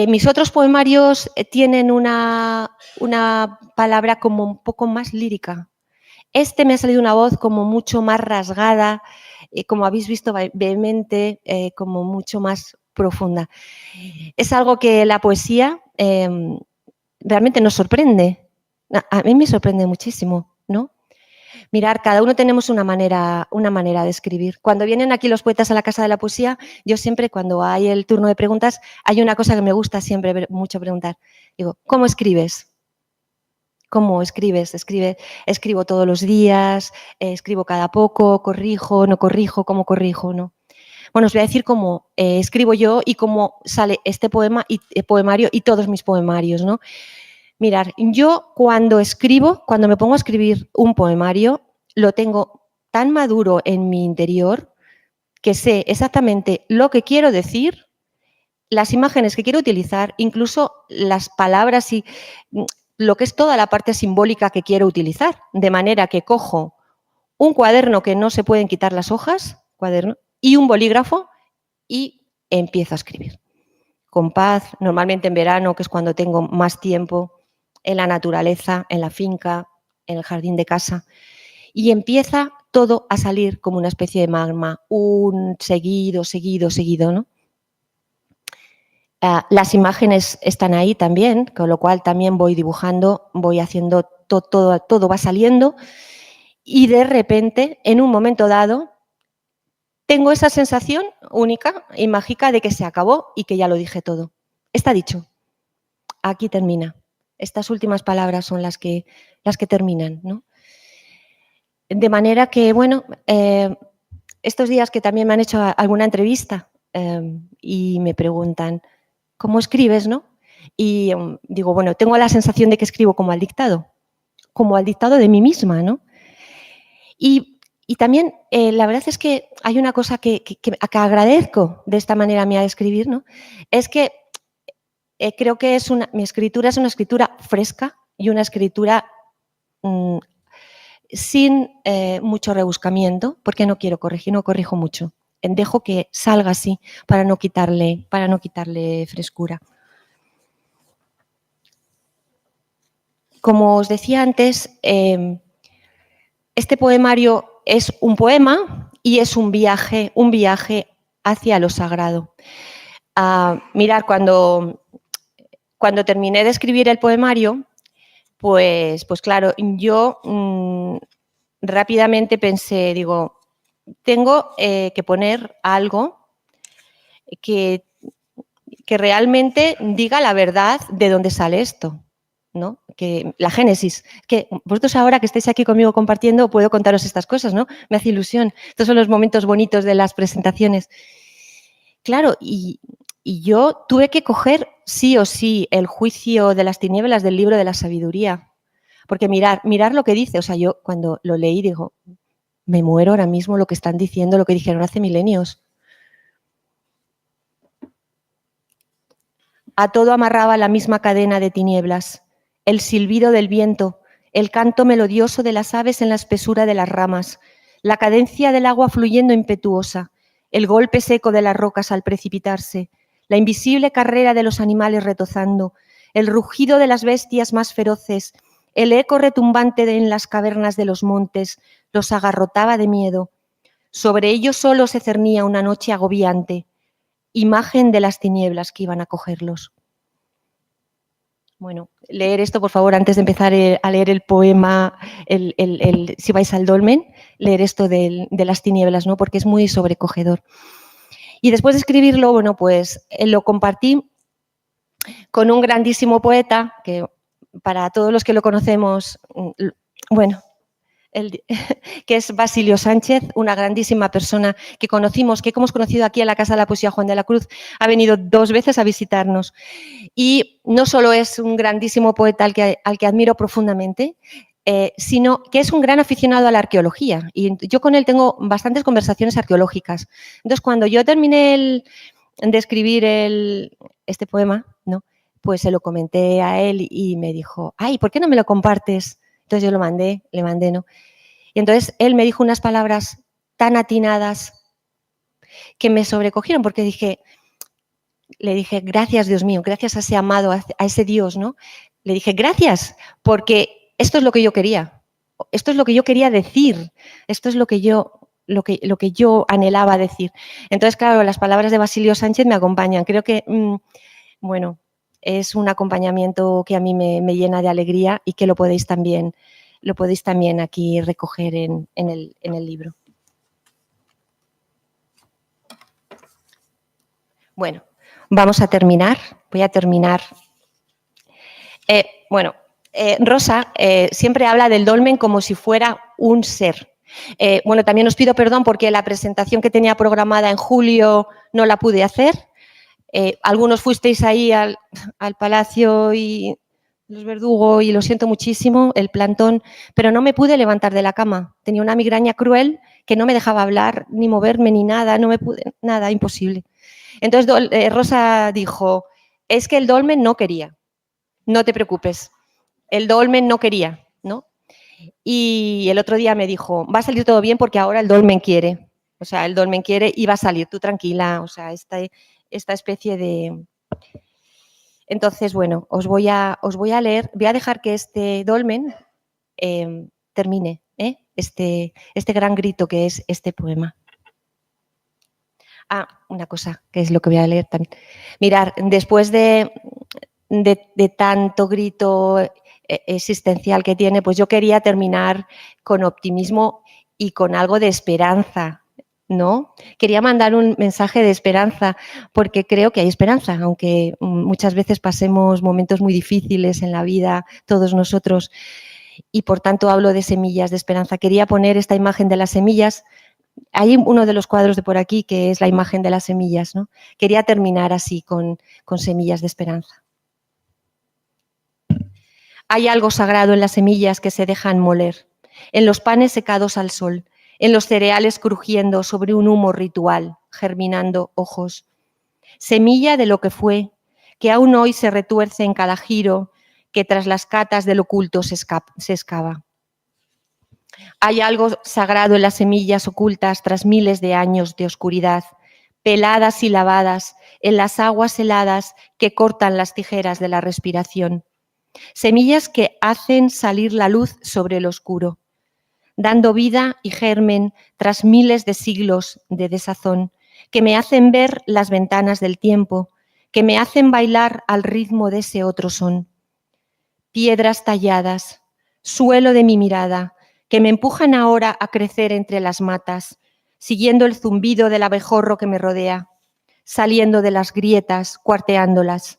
Mis otros poemarios tienen una palabra como un poco más lírica. Este me ha salido una voz como mucho más rasgada, como habéis visto, vehemente, como mucho más profunda. Es algo que la poesía realmente nos sorprende. A mí me sorprende muchísimo, ¿no? Mirar, cada uno tenemos una manera de escribir. Cuando vienen aquí los poetas a la Casa de la Poesía, yo siempre, cuando hay el turno de preguntas, hay una cosa que me gusta siempre mucho preguntar. Digo, ¿cómo escribes? ¿Cómo escribes? Escribo todos los días, escribo cada poco, corrijo, no corrijo, ¿cómo corrijo? ¿No? Bueno, os voy a decir cómo escribo yo y cómo sale este poemario y todos mis poemarios, ¿no? Mirad, yo cuando me pongo a escribir un poemario, lo tengo tan maduro en mi interior que sé exactamente lo que quiero decir, las imágenes que quiero utilizar, incluso las palabras y lo que es toda la parte simbólica que quiero utilizar. De manera que cojo un cuaderno que no se pueden quitar las hojas, y un bolígrafo y empiezo a escribir. Con paz, normalmente en verano, que es cuando tengo más tiempo, en la naturaleza, en la finca, en el jardín de casa, y empieza todo a salir como una especie de magma, un seguido, ¿no? Las imágenes están ahí también, con lo cual también voy dibujando, voy haciendo todo va saliendo, y de repente, en un momento dado, tengo esa sensación única y mágica de que se acabó y que ya lo dije todo. Está dicho. Aquí termina. Estas últimas palabras son las que terminan, ¿no? De manera que, bueno, estos días que también me han hecho alguna entrevista y me preguntan, ¿cómo escribes, no? Y digo, bueno, tengo la sensación de que escribo como al dictado de mí misma, ¿no? Y también la verdad es que hay una cosa que agradezco de esta manera mía de escribir, ¿no? Es que creo que mi escritura es una escritura fresca y una escritura sin mucho rebuscamiento, porque no quiero corregir, no corrijo mucho. Dejo que salga así para no quitarle frescura. Como os decía antes, este poemario es un poema y es un viaje hacia lo sagrado. Mirad, cuando terminé de escribir el poemario, pues claro, yo rápidamente pensé, digo, tengo que poner algo que realmente diga la verdad de dónde sale esto, ¿no? Que la génesis, que vosotros ahora que estáis aquí conmigo compartiendo puedo contaros estas cosas, ¿no? Me hace ilusión. Estos son los momentos bonitos de las presentaciones. claro, y yo tuve que coger sí o sí el juicio de las tinieblas del libro de la sabiduría. Porque mirar lo que dice, o sea, yo cuando lo leí digo, me muero ahora mismo lo que están diciendo, lo que dijeron hace milenios. A todo amarraba la misma cadena de tinieblas, el silbido del viento, el canto melodioso de las aves en la espesura de las ramas, la cadencia del agua fluyendo impetuosa, el golpe seco de las rocas al precipitarse, la invisible carrera de los animales retozando, el rugido de las bestias más feroces, el eco retumbante en las cavernas de los montes los agarrotaba de miedo. Sobre ellos solo se cernía una noche agobiante, imagen de las tinieblas que iban a cogerlos. Bueno, leer esto, por favor, antes de empezar a leer el poema, si vais al dolmen, leer esto de las tinieblas, ¿no? Porque es muy sobrecogedor. Y después de escribirlo, bueno, pues lo compartí con un grandísimo poeta, que para todos los que lo conocemos, bueno, que es Basilio Sánchez, una grandísima persona que hemos conocido aquí en la Casa de la Poesía Juan de la Cruz, ha venido 2 veces a visitarnos. Y no solo es un grandísimo poeta al que admiro profundamente, sino que es un gran aficionado a la arqueología. Y yo con él tengo bastantes conversaciones arqueológicas. Entonces, cuando yo terminé de escribir este poema, ¿no? Pues se lo comenté a él y me dijo, ay, ¿por qué no me lo compartes? Entonces yo le mandé, ¿no? Y entonces él me dijo unas palabras tan atinadas que me sobrecogieron, porque le dije, gracias Dios mío, gracias a ese amado, a ese Dios, ¿no? Le dije, gracias, porque esto es lo que yo quería, esto es lo que yo quería decir, esto es lo que yo anhelaba decir. Entonces, claro, las palabras de Basilio Sánchez me acompañan. Creo que, bueno, es un acompañamiento que a mí me llena de alegría y que lo podéis también aquí recoger en el libro. Bueno, vamos a terminar. Voy a terminar. Rosa siempre habla del dolmen como si fuera un ser. Bueno, también os pido perdón porque la presentación que tenía programada en julio no la pude hacer. Algunos fuisteis ahí al Palacio y los Verdugo y lo siento muchísimo, el plantón, pero no me pude levantar de la cama. Tenía una migraña cruel que no me dejaba hablar, ni moverme, ni nada, nada, imposible. Entonces Rosa dijo, es que el dolmen no quería, no te preocupes, el dolmen no quería, ¿no? Y el otro día me dijo, va a salir todo bien porque ahora el dolmen quiere. O sea, el dolmen quiere y va a salir, tú tranquila, o sea, esta especie de... Entonces, bueno, os voy a leer, voy a dejar que este dolmen termine, este gran grito que es este poema. Una cosa, que es lo que voy a leer también. Mirad, después de tanto grito existencial que tiene, pues yo quería terminar con optimismo y con algo de esperanza, ¿no? Quería mandar un mensaje de esperanza porque creo que hay esperanza, aunque muchas veces pasemos momentos muy difíciles en la vida, todos nosotros, y por tanto hablo de semillas de esperanza. Quería poner esta imagen de las semillas. Hay uno de los cuadros de por aquí que es la imagen de las semillas, ¿no? Quería terminar así con semillas de esperanza. Hay algo sagrado en las semillas que se dejan moler, en los panes secados al sol, en los cereales crujiendo sobre un humo ritual, germinando ojos. Semilla de lo que fue, que aún hoy se retuerce en cada giro, que tras las catas del oculto se excava. Hay algo sagrado en las semillas ocultas tras miles de años de oscuridad, peladas y lavadas en las aguas heladas que cortan las tijeras de la respiración. Semillas que hacen salir la luz sobre el oscuro, dando vida y germen tras miles de siglos de desazón, que me hacen ver las ventanas del tiempo, que me hacen bailar al ritmo de ese otro son. Piedras talladas, suelo de mi mirada, que me empujan ahora a crecer entre las matas, siguiendo el zumbido del abejorro que me rodea, saliendo de las grietas, cuarteándolas.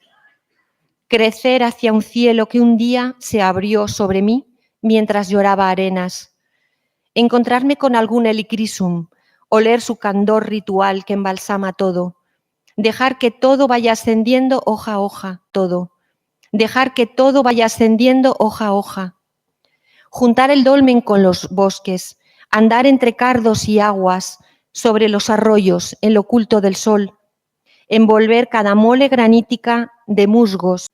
Crecer hacia un cielo que un día se abrió sobre mí mientras lloraba arenas. Encontrarme con algún helicrisum, oler su candor ritual que embalsama todo, dejar que todo vaya ascendiendo hoja a hoja, todo. Dejar que todo vaya ascendiendo hoja a hoja. Juntar el dolmen con los bosques, andar entre cardos y aguas, sobre los arroyos, en lo oculto del sol. Envolver cada mole granítica de musgos.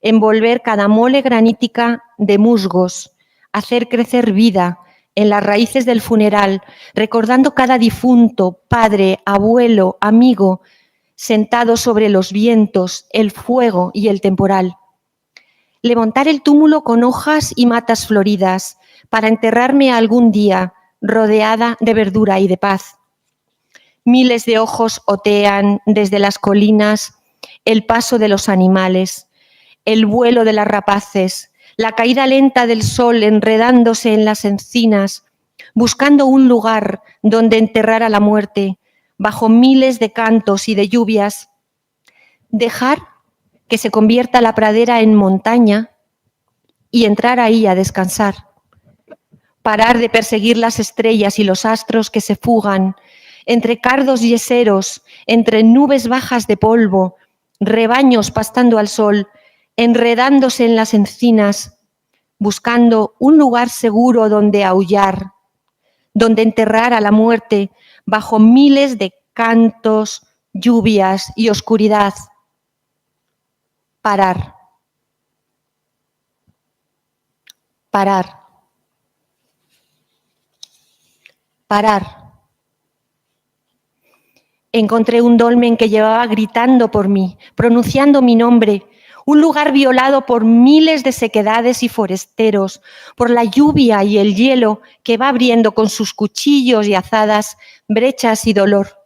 Envolver cada mole granítica de musgos. Hacer crecer vida en las raíces del funeral, recordando cada difunto, padre, abuelo, amigo, sentado sobre los vientos, el fuego y el temporal. Levantar el túmulo con hojas y matas floridas para enterrarme algún día rodeada de verdura y de paz. Miles de ojos otean desde las colinas el paso de los animales, el vuelo de las rapaces, la caída lenta del sol enredándose en las encinas, buscando un lugar donde enterrar a la muerte, bajo miles de cantos y de lluvias. Dejar que se convierta la pradera en montaña y entrar ahí a descansar. Parar de perseguir las estrellas y los astros que se fugan entre cardos yeseros, entre nubes bajas de polvo, rebaños pastando al sol, enredándose en las encinas, buscando un lugar seguro donde aullar, donde enterrar a la muerte bajo miles de cantos, lluvias y oscuridad. Parar. Parar. Parar. Encontré un dolmen que llevaba gritando por mí, pronunciando mi nombre, un lugar violado por miles de sequedades y foresteros, por la lluvia y el hielo que va abriendo con sus cuchillos y azadas brechas y dolor.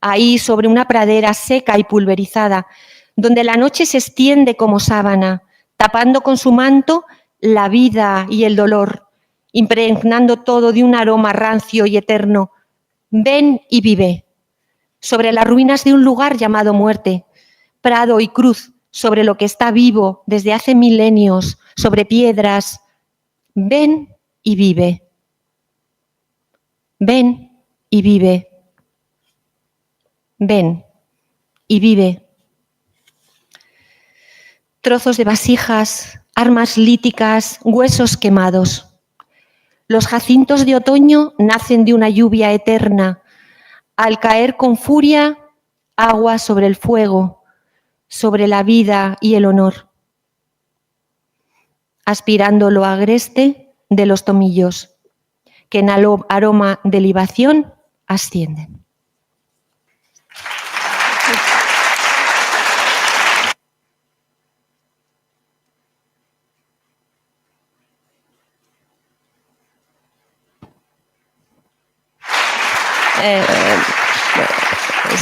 Ahí, sobre una pradera seca y pulverizada, donde la noche se extiende como sábana, tapando con su manto la vida y el dolor, impregnando todo de un aroma rancio y eterno. Ven y vive. Sobre las ruinas de un lugar llamado muerte, prado y cruz, sobre lo que está vivo desde hace milenios, sobre piedras. Ven y vive. Ven y vive. Ven y vive. Trozos de vasijas, armas líticas, huesos quemados. Los jacintos de otoño nacen de una lluvia eterna. Al caer con furia, agua sobre el fuego, sobre la vida y el honor. Aspirando lo agreste de los tomillos, que en aroma de libación ascienden.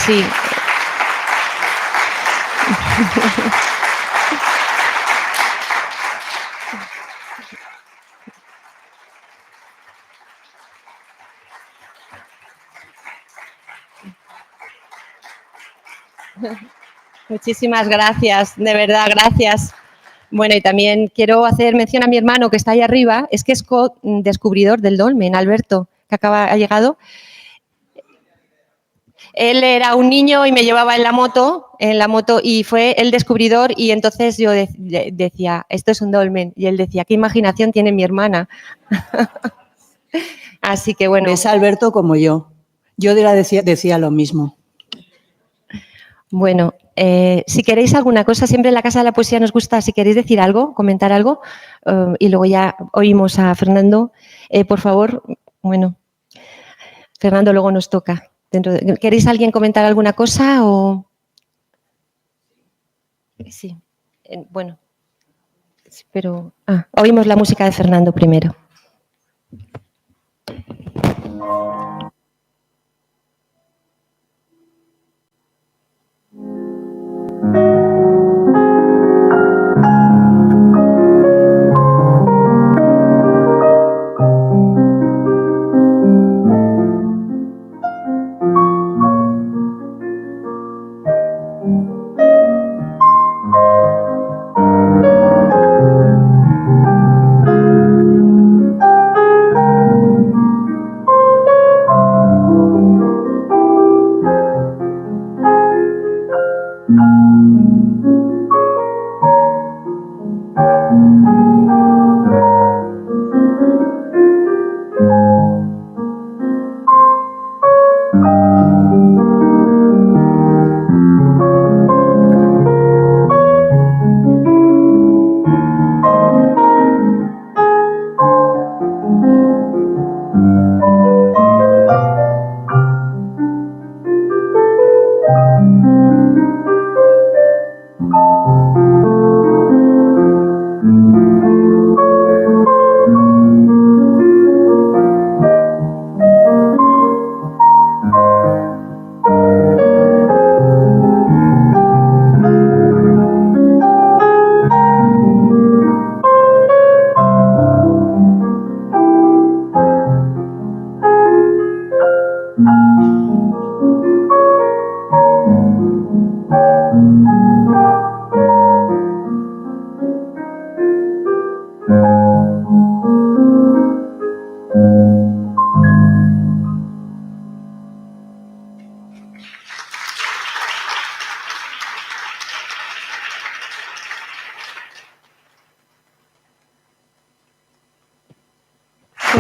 Sí. Muchísimas gracias, de verdad, gracias. Bueno, y también quiero hacer mención a mi hermano que está ahí arriba, es que es co-descubridor del dolmen, Alberto, que ha llegado. Él era un niño y me llevaba en la moto y fue el descubridor y entonces yo decía, esto es un dolmen. Y él decía, ¿qué imaginación tiene mi hermana? Así que bueno. Es Alberto como yo. Yo decía lo mismo. Bueno, si queréis alguna cosa, siempre en la Casa de la Poesía nos gusta, si queréis decir algo, comentar algo, y luego ya oímos a Fernando, por favor, bueno, Fernando luego nos toca. ¿Queréis alguien comentar alguna cosa o...? Sí, bueno, pero... oímos la música de Fernando primero.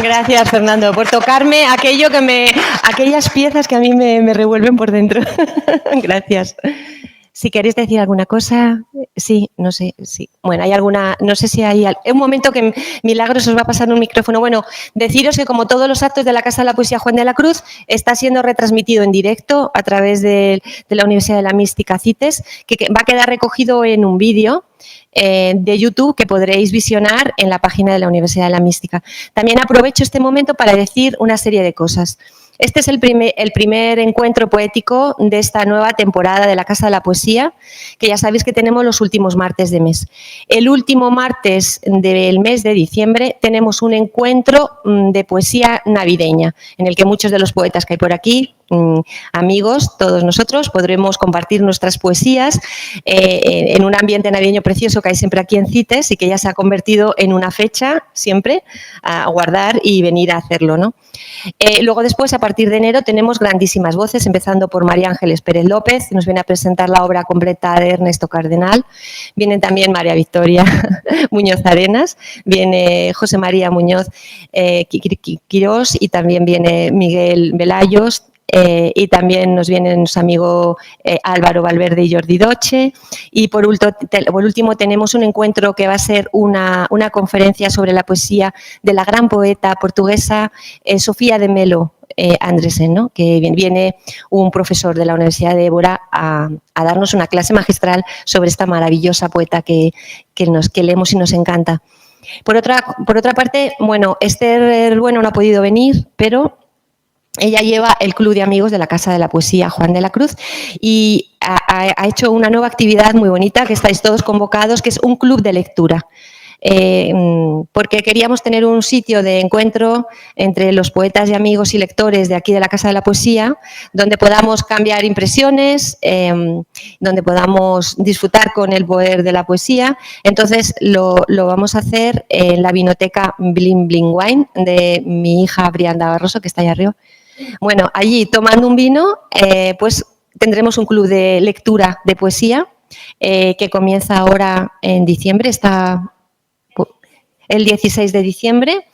Gracias, Fernando, por tocarme aquellas piezas que a mí me revuelven por dentro. Gracias. Si queréis decir alguna cosa, sí, no sé, sí. Bueno, hay alguna, no sé si hay un momento que Milagros os va a pasar un micrófono. Bueno, deciros que como todos los actos de la Casa de la Poesía Juan de la Cruz, está siendo retransmitido en directo a través de la Universidad de la Mística CITES, que va a quedar recogido en un vídeo de YouTube que podréis visionar en la página de la Universidad de la Mística. También aprovecho este momento para decir una serie de cosas. Este es el primer encuentro poético de esta nueva temporada de la Casa de la Poesía, que ya sabéis que tenemos los últimos martes de mes. El último martes del mes de diciembre tenemos un encuentro de poesía navideña, en el que muchos de los poetas que hay por aquí, amigos, todos nosotros, podremos compartir nuestras poesías en un ambiente navideño precioso que hay siempre aquí en CITES y que ya se ha convertido en una fecha siempre a guardar y venir a hacerlo, ¿no? Luego después, a partir de enero, tenemos grandísimas voces, empezando por María Ángeles Pérez López, que nos viene a presentar la obra completa de Ernesto Cardenal. Viene también María Victoria Muñoz Arenas, viene José María Muñoz Quirós y también viene Miguel Velayos. Y también nos viene nuestro amigo Álvaro Valverde y Jordi Doche. Y por último tenemos un encuentro que va a ser una conferencia sobre la poesía de la gran poeta portuguesa Sofía de Melo Andresen, ¿no? Que viene un profesor de la Universidad de Évora a darnos una clase magistral sobre esta maravillosa poeta que leemos y nos encanta. Por otra parte, bueno, Esther Bueno no ha podido venir, pero ella lleva el Club de Amigos de la Casa de la Poesía Juan de la Cruz y ha hecho una nueva actividad muy bonita que estáis todos convocados, que es un club de lectura. Porque queríamos tener un sitio de encuentro entre los poetas y amigos y lectores de aquí de la Casa de la Poesía, donde podamos cambiar impresiones, donde podamos disfrutar con el poder de la poesía. Entonces lo vamos a hacer en la vinoteca Bling Bling Wine de mi hija Brianda Barroso, que está allá arriba. Bueno, allí tomando un vino, pues tendremos un club de lectura de poesía que comienza ahora en diciembre, está el 16 de diciembre.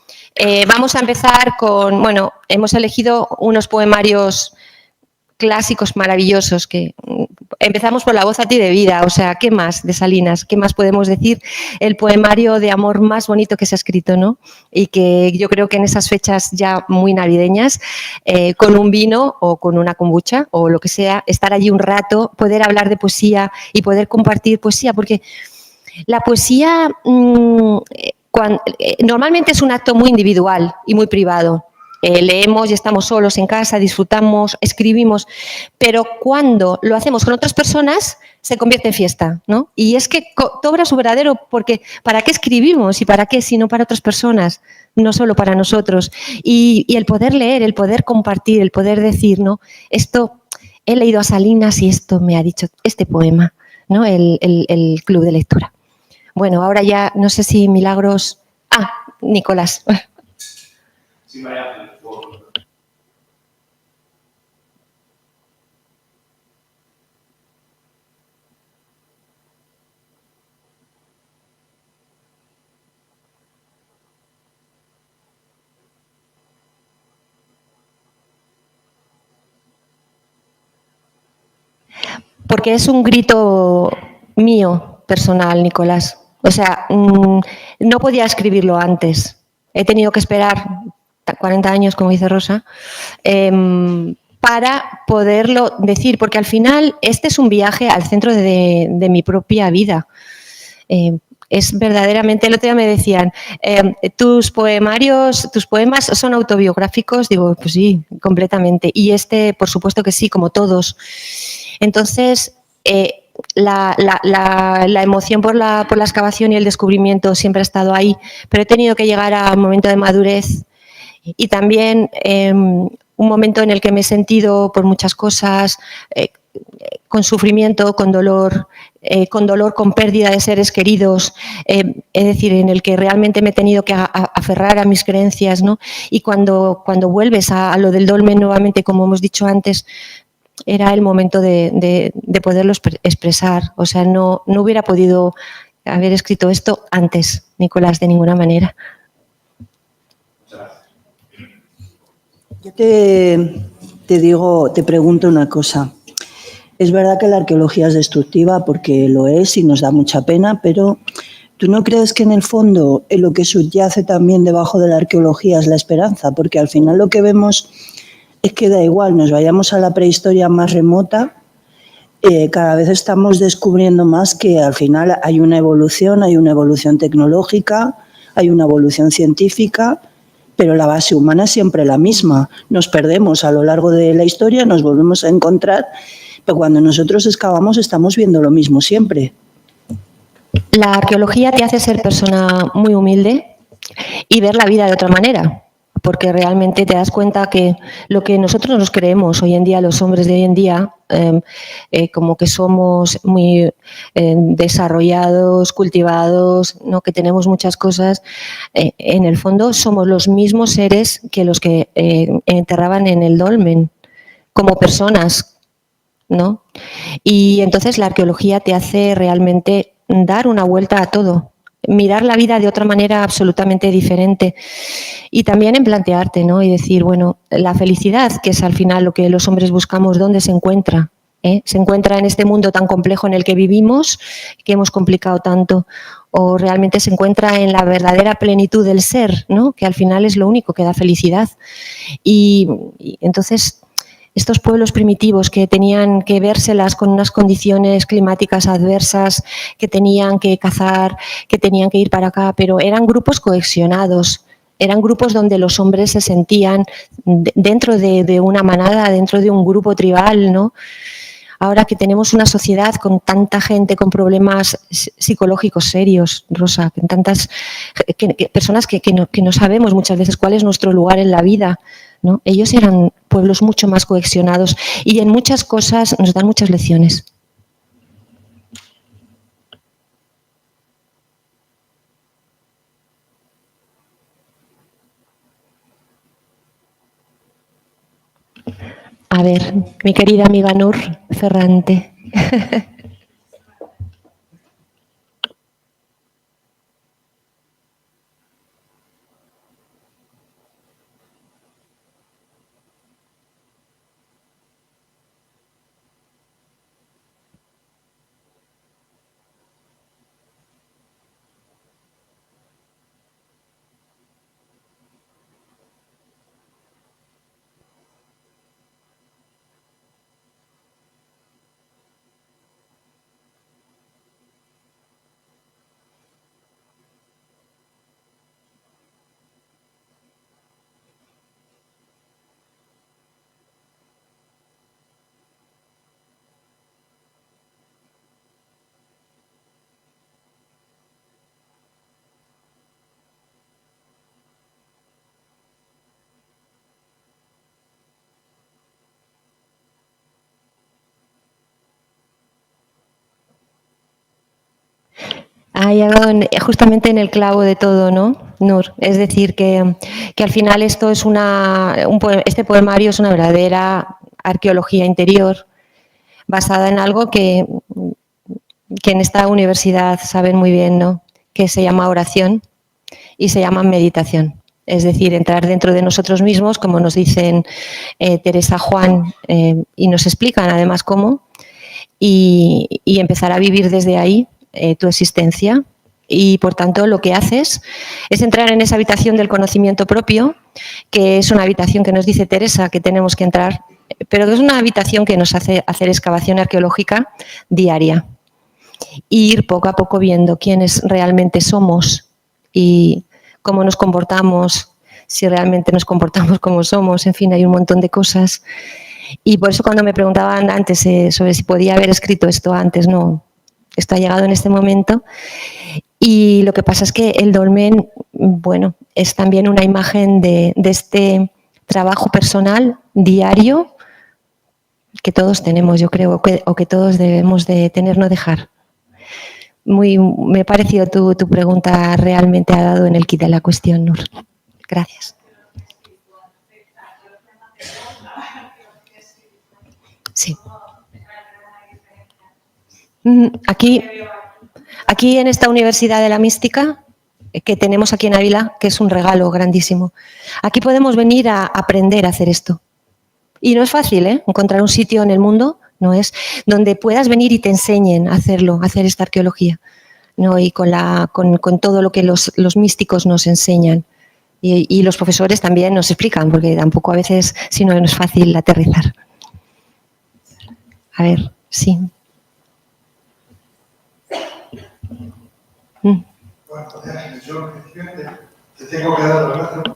Vamos a empezar con, bueno, hemos elegido unos poemarios clásicos maravillosos que empezamos por La voz a ti de vida, o sea, ¿qué más de Salinas? ¿Qué más podemos decir? El poemario de amor más bonito que se ha escrito, ¿no? Y que yo creo que en esas fechas ya muy navideñas, con un vino o con una kombucha o lo que sea, estar allí un rato, poder hablar de poesía y poder compartir poesía, porque la poesía normalmente es un acto muy individual y muy privado. Leemos y estamos solos en casa, disfrutamos, escribimos, pero cuando lo hacemos con otras personas se convierte en fiesta, ¿no? Y es que cobra su verdadero, porque ¿para qué escribimos y para qué si no para otras personas? No solo para nosotros. Y el poder leer, el poder compartir, el poder decir, ¿no? Esto, he leído a Salinas y esto me ha dicho este poema, ¿no? El club de lectura. Bueno, ahora ya no sé si Milagros... Ah, Nicolás. Sí, María. Porque es un grito mío, personal, Nicolás. O sea, no podía escribirlo antes. He tenido que esperar 40 años, como dice Rosa, para poderlo decir, porque al final este es un viaje al centro de mi propia vida. Es verdaderamente, el otro día me decían, tus poemas son autobiográficos, digo, pues sí, completamente, y este, por supuesto que sí, como todos. Entonces, la emoción por la excavación y el descubrimiento siempre ha estado ahí, pero he tenido que llegar a un momento de madurez y también un momento en el que me he sentido por muchas cosas con sufrimiento, con dolor, con pérdida de seres queridos, es decir, en el que realmente me he tenido que aferrar a mis creencias, ¿no? Y cuando vuelves a lo del dolmen nuevamente, como hemos dicho antes, era el momento de poderlo expresar. O sea, no hubiera podido haber escrito esto antes, Nicolás, de ninguna manera. Yo te pregunto una cosa. Es verdad que la arqueología es destructiva porque lo es y nos da mucha pena, pero ¿tú no crees que en el fondo lo que subyace también debajo de la arqueología es la esperanza? Porque al final lo que vemos es que da igual, nos vayamos a la prehistoria más remota, cada vez estamos descubriendo más que al final hay una evolución tecnológica, hay una evolución científica, pero la base humana es siempre la misma. Nos perdemos a lo largo de la historia, nos volvemos a encontrar, pero cuando nosotros excavamos estamos viendo lo mismo siempre. La arqueología te hace ser persona muy humilde y ver la vida de otra manera, porque realmente te das cuenta que lo que nosotros nos creemos hoy en día, los hombres de hoy en día, como que somos muy desarrollados, cultivados, ¿no? Que tenemos muchas cosas, en el fondo somos los mismos seres que los que enterraban en el dolmen, como personas, ¿no? Y entonces la arqueología te hace realmente dar una vuelta a todo, mirar la vida de otra manera absolutamente diferente y también en plantearte, ¿no? Y decir, bueno, la felicidad, que es al final lo que los hombres buscamos, ¿dónde se encuentra? ¿Se encuentra en este mundo tan complejo en el que vivimos, que hemos complicado tanto? ¿O realmente se encuentra en la verdadera plenitud del ser, ¿no? Que al final es lo único que da felicidad? Y entonces estos pueblos primitivos que tenían que vérselas con unas condiciones climáticas adversas, que tenían que cazar, que tenían que ir para acá, pero eran grupos cohesionados, eran grupos donde los hombres se sentían dentro de una manada, dentro de un grupo tribal, ¿no? Ahora que tenemos una sociedad con tanta gente con problemas psicológicos serios, Rosa, con tantas personas que no sabemos muchas veces cuál es nuestro lugar en la vida, ¿no? Ellos eran pueblos mucho más cohesionados y en muchas cosas nos dan muchas lecciones. A ver, mi querida amiga Nur Ferrante. Ha llegado justamente en el clavo de todo, ¿no, Nur? Es decir, que al final esto es este poemario es una verdadera arqueología interior basada en algo que en esta universidad saben muy bien, ¿no? Que se llama oración y se llama meditación. Es decir, entrar dentro de nosotros mismos, como nos dicen Teresa, Juan, y nos explican además cómo, y empezar a vivir desde ahí tu existencia. Y por tanto lo que haces es entrar en esa habitación del conocimiento propio, que es una habitación que nos dice Teresa que tenemos que entrar pero es una habitación que nos hace hacer excavación arqueológica diaria y ir poco a poco viendo quiénes realmente somos y cómo nos comportamos, si realmente nos comportamos como somos, en fin, hay un montón de cosas. Y por eso cuando me preguntaban antes sobre si podía haber escrito esto antes, no, esto ha llegado en este momento. Y lo que pasa es que el dolmen, bueno, es también una imagen de este trabajo personal diario que todos tenemos, yo creo, o que todos debemos de tener, no dejar. Me ha parecido tu pregunta realmente ha dado en el kit de la cuestión, Nur. Gracias. Sí. Aquí en esta Universidad de la Mística, que tenemos aquí en Ávila, que es un regalo grandísimo, aquí podemos venir a aprender a hacer esto. Y no es fácil, encontrar un sitio en el mundo, no es, donde puedas venir y te enseñen a hacerlo, a hacer esta arqueología, ¿no? Y con todo lo que los místicos nos enseñan. Y los profesores también nos explican, porque tampoco a veces, si no es fácil aterrizar. A ver, sí. Bueno, yo te tengo que dar la razón.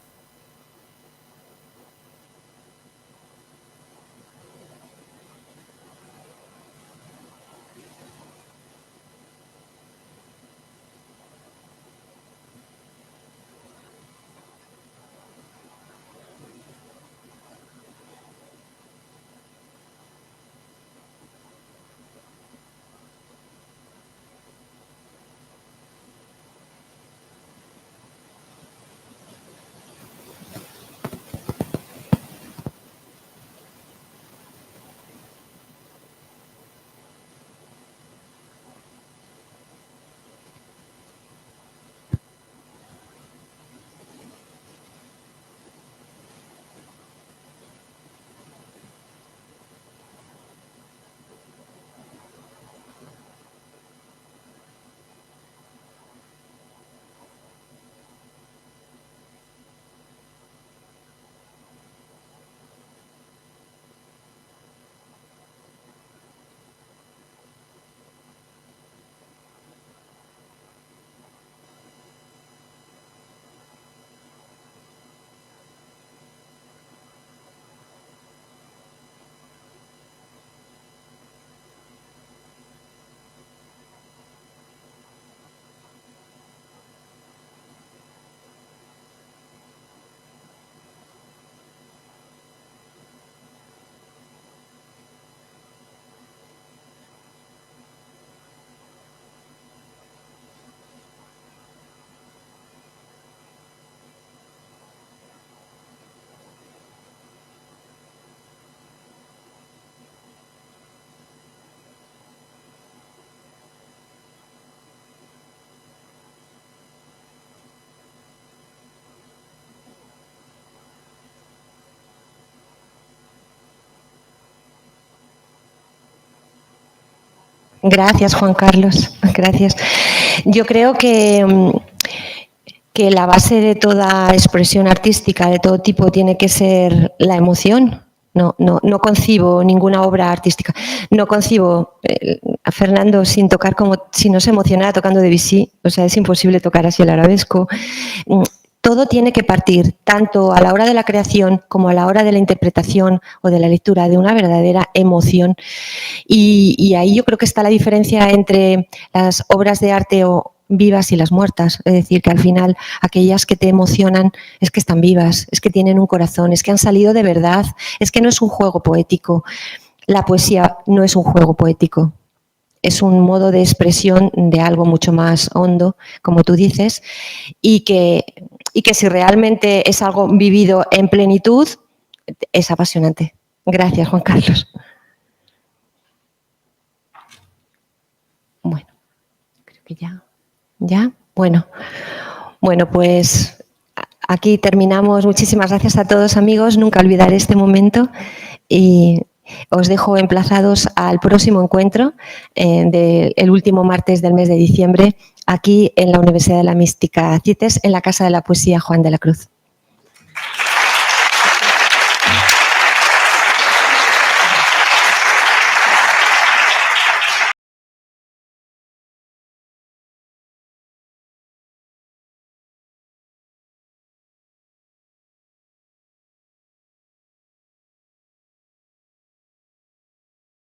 Gracias, Juan Carlos. Gracias. Yo creo que la base de toda expresión artística de todo tipo tiene que ser la emoción. No concibo ninguna obra artística. No concibo a Fernando sin tocar si no se emocionara tocando Debussy. O sea, es imposible tocar así el arabesco. Todo tiene que partir, tanto a la hora de la creación como a la hora de la interpretación o de la lectura, de una verdadera emoción. Y ahí yo creo que está la diferencia entre las obras de arte vivas y las muertas. Es decir, que al final aquellas que te emocionan es que están vivas, es que tienen un corazón, es que han salido de verdad, es que no es un juego poético. La poesía no es un juego poético. Es un modo de expresión de algo mucho más hondo, como tú dices, y que si realmente es algo vivido en plenitud, es apasionante. Gracias, Juan Carlos. Bueno, creo que ya. ¿Ya? Bueno, pues aquí terminamos. Muchísimas gracias a todos, amigos. Nunca olvidaré este momento y os dejo emplazados al próximo encuentro del último martes del mes de diciembre aquí en la Universidad de la Mística CITES, en la Casa de la Poesía Juan de la Cruz.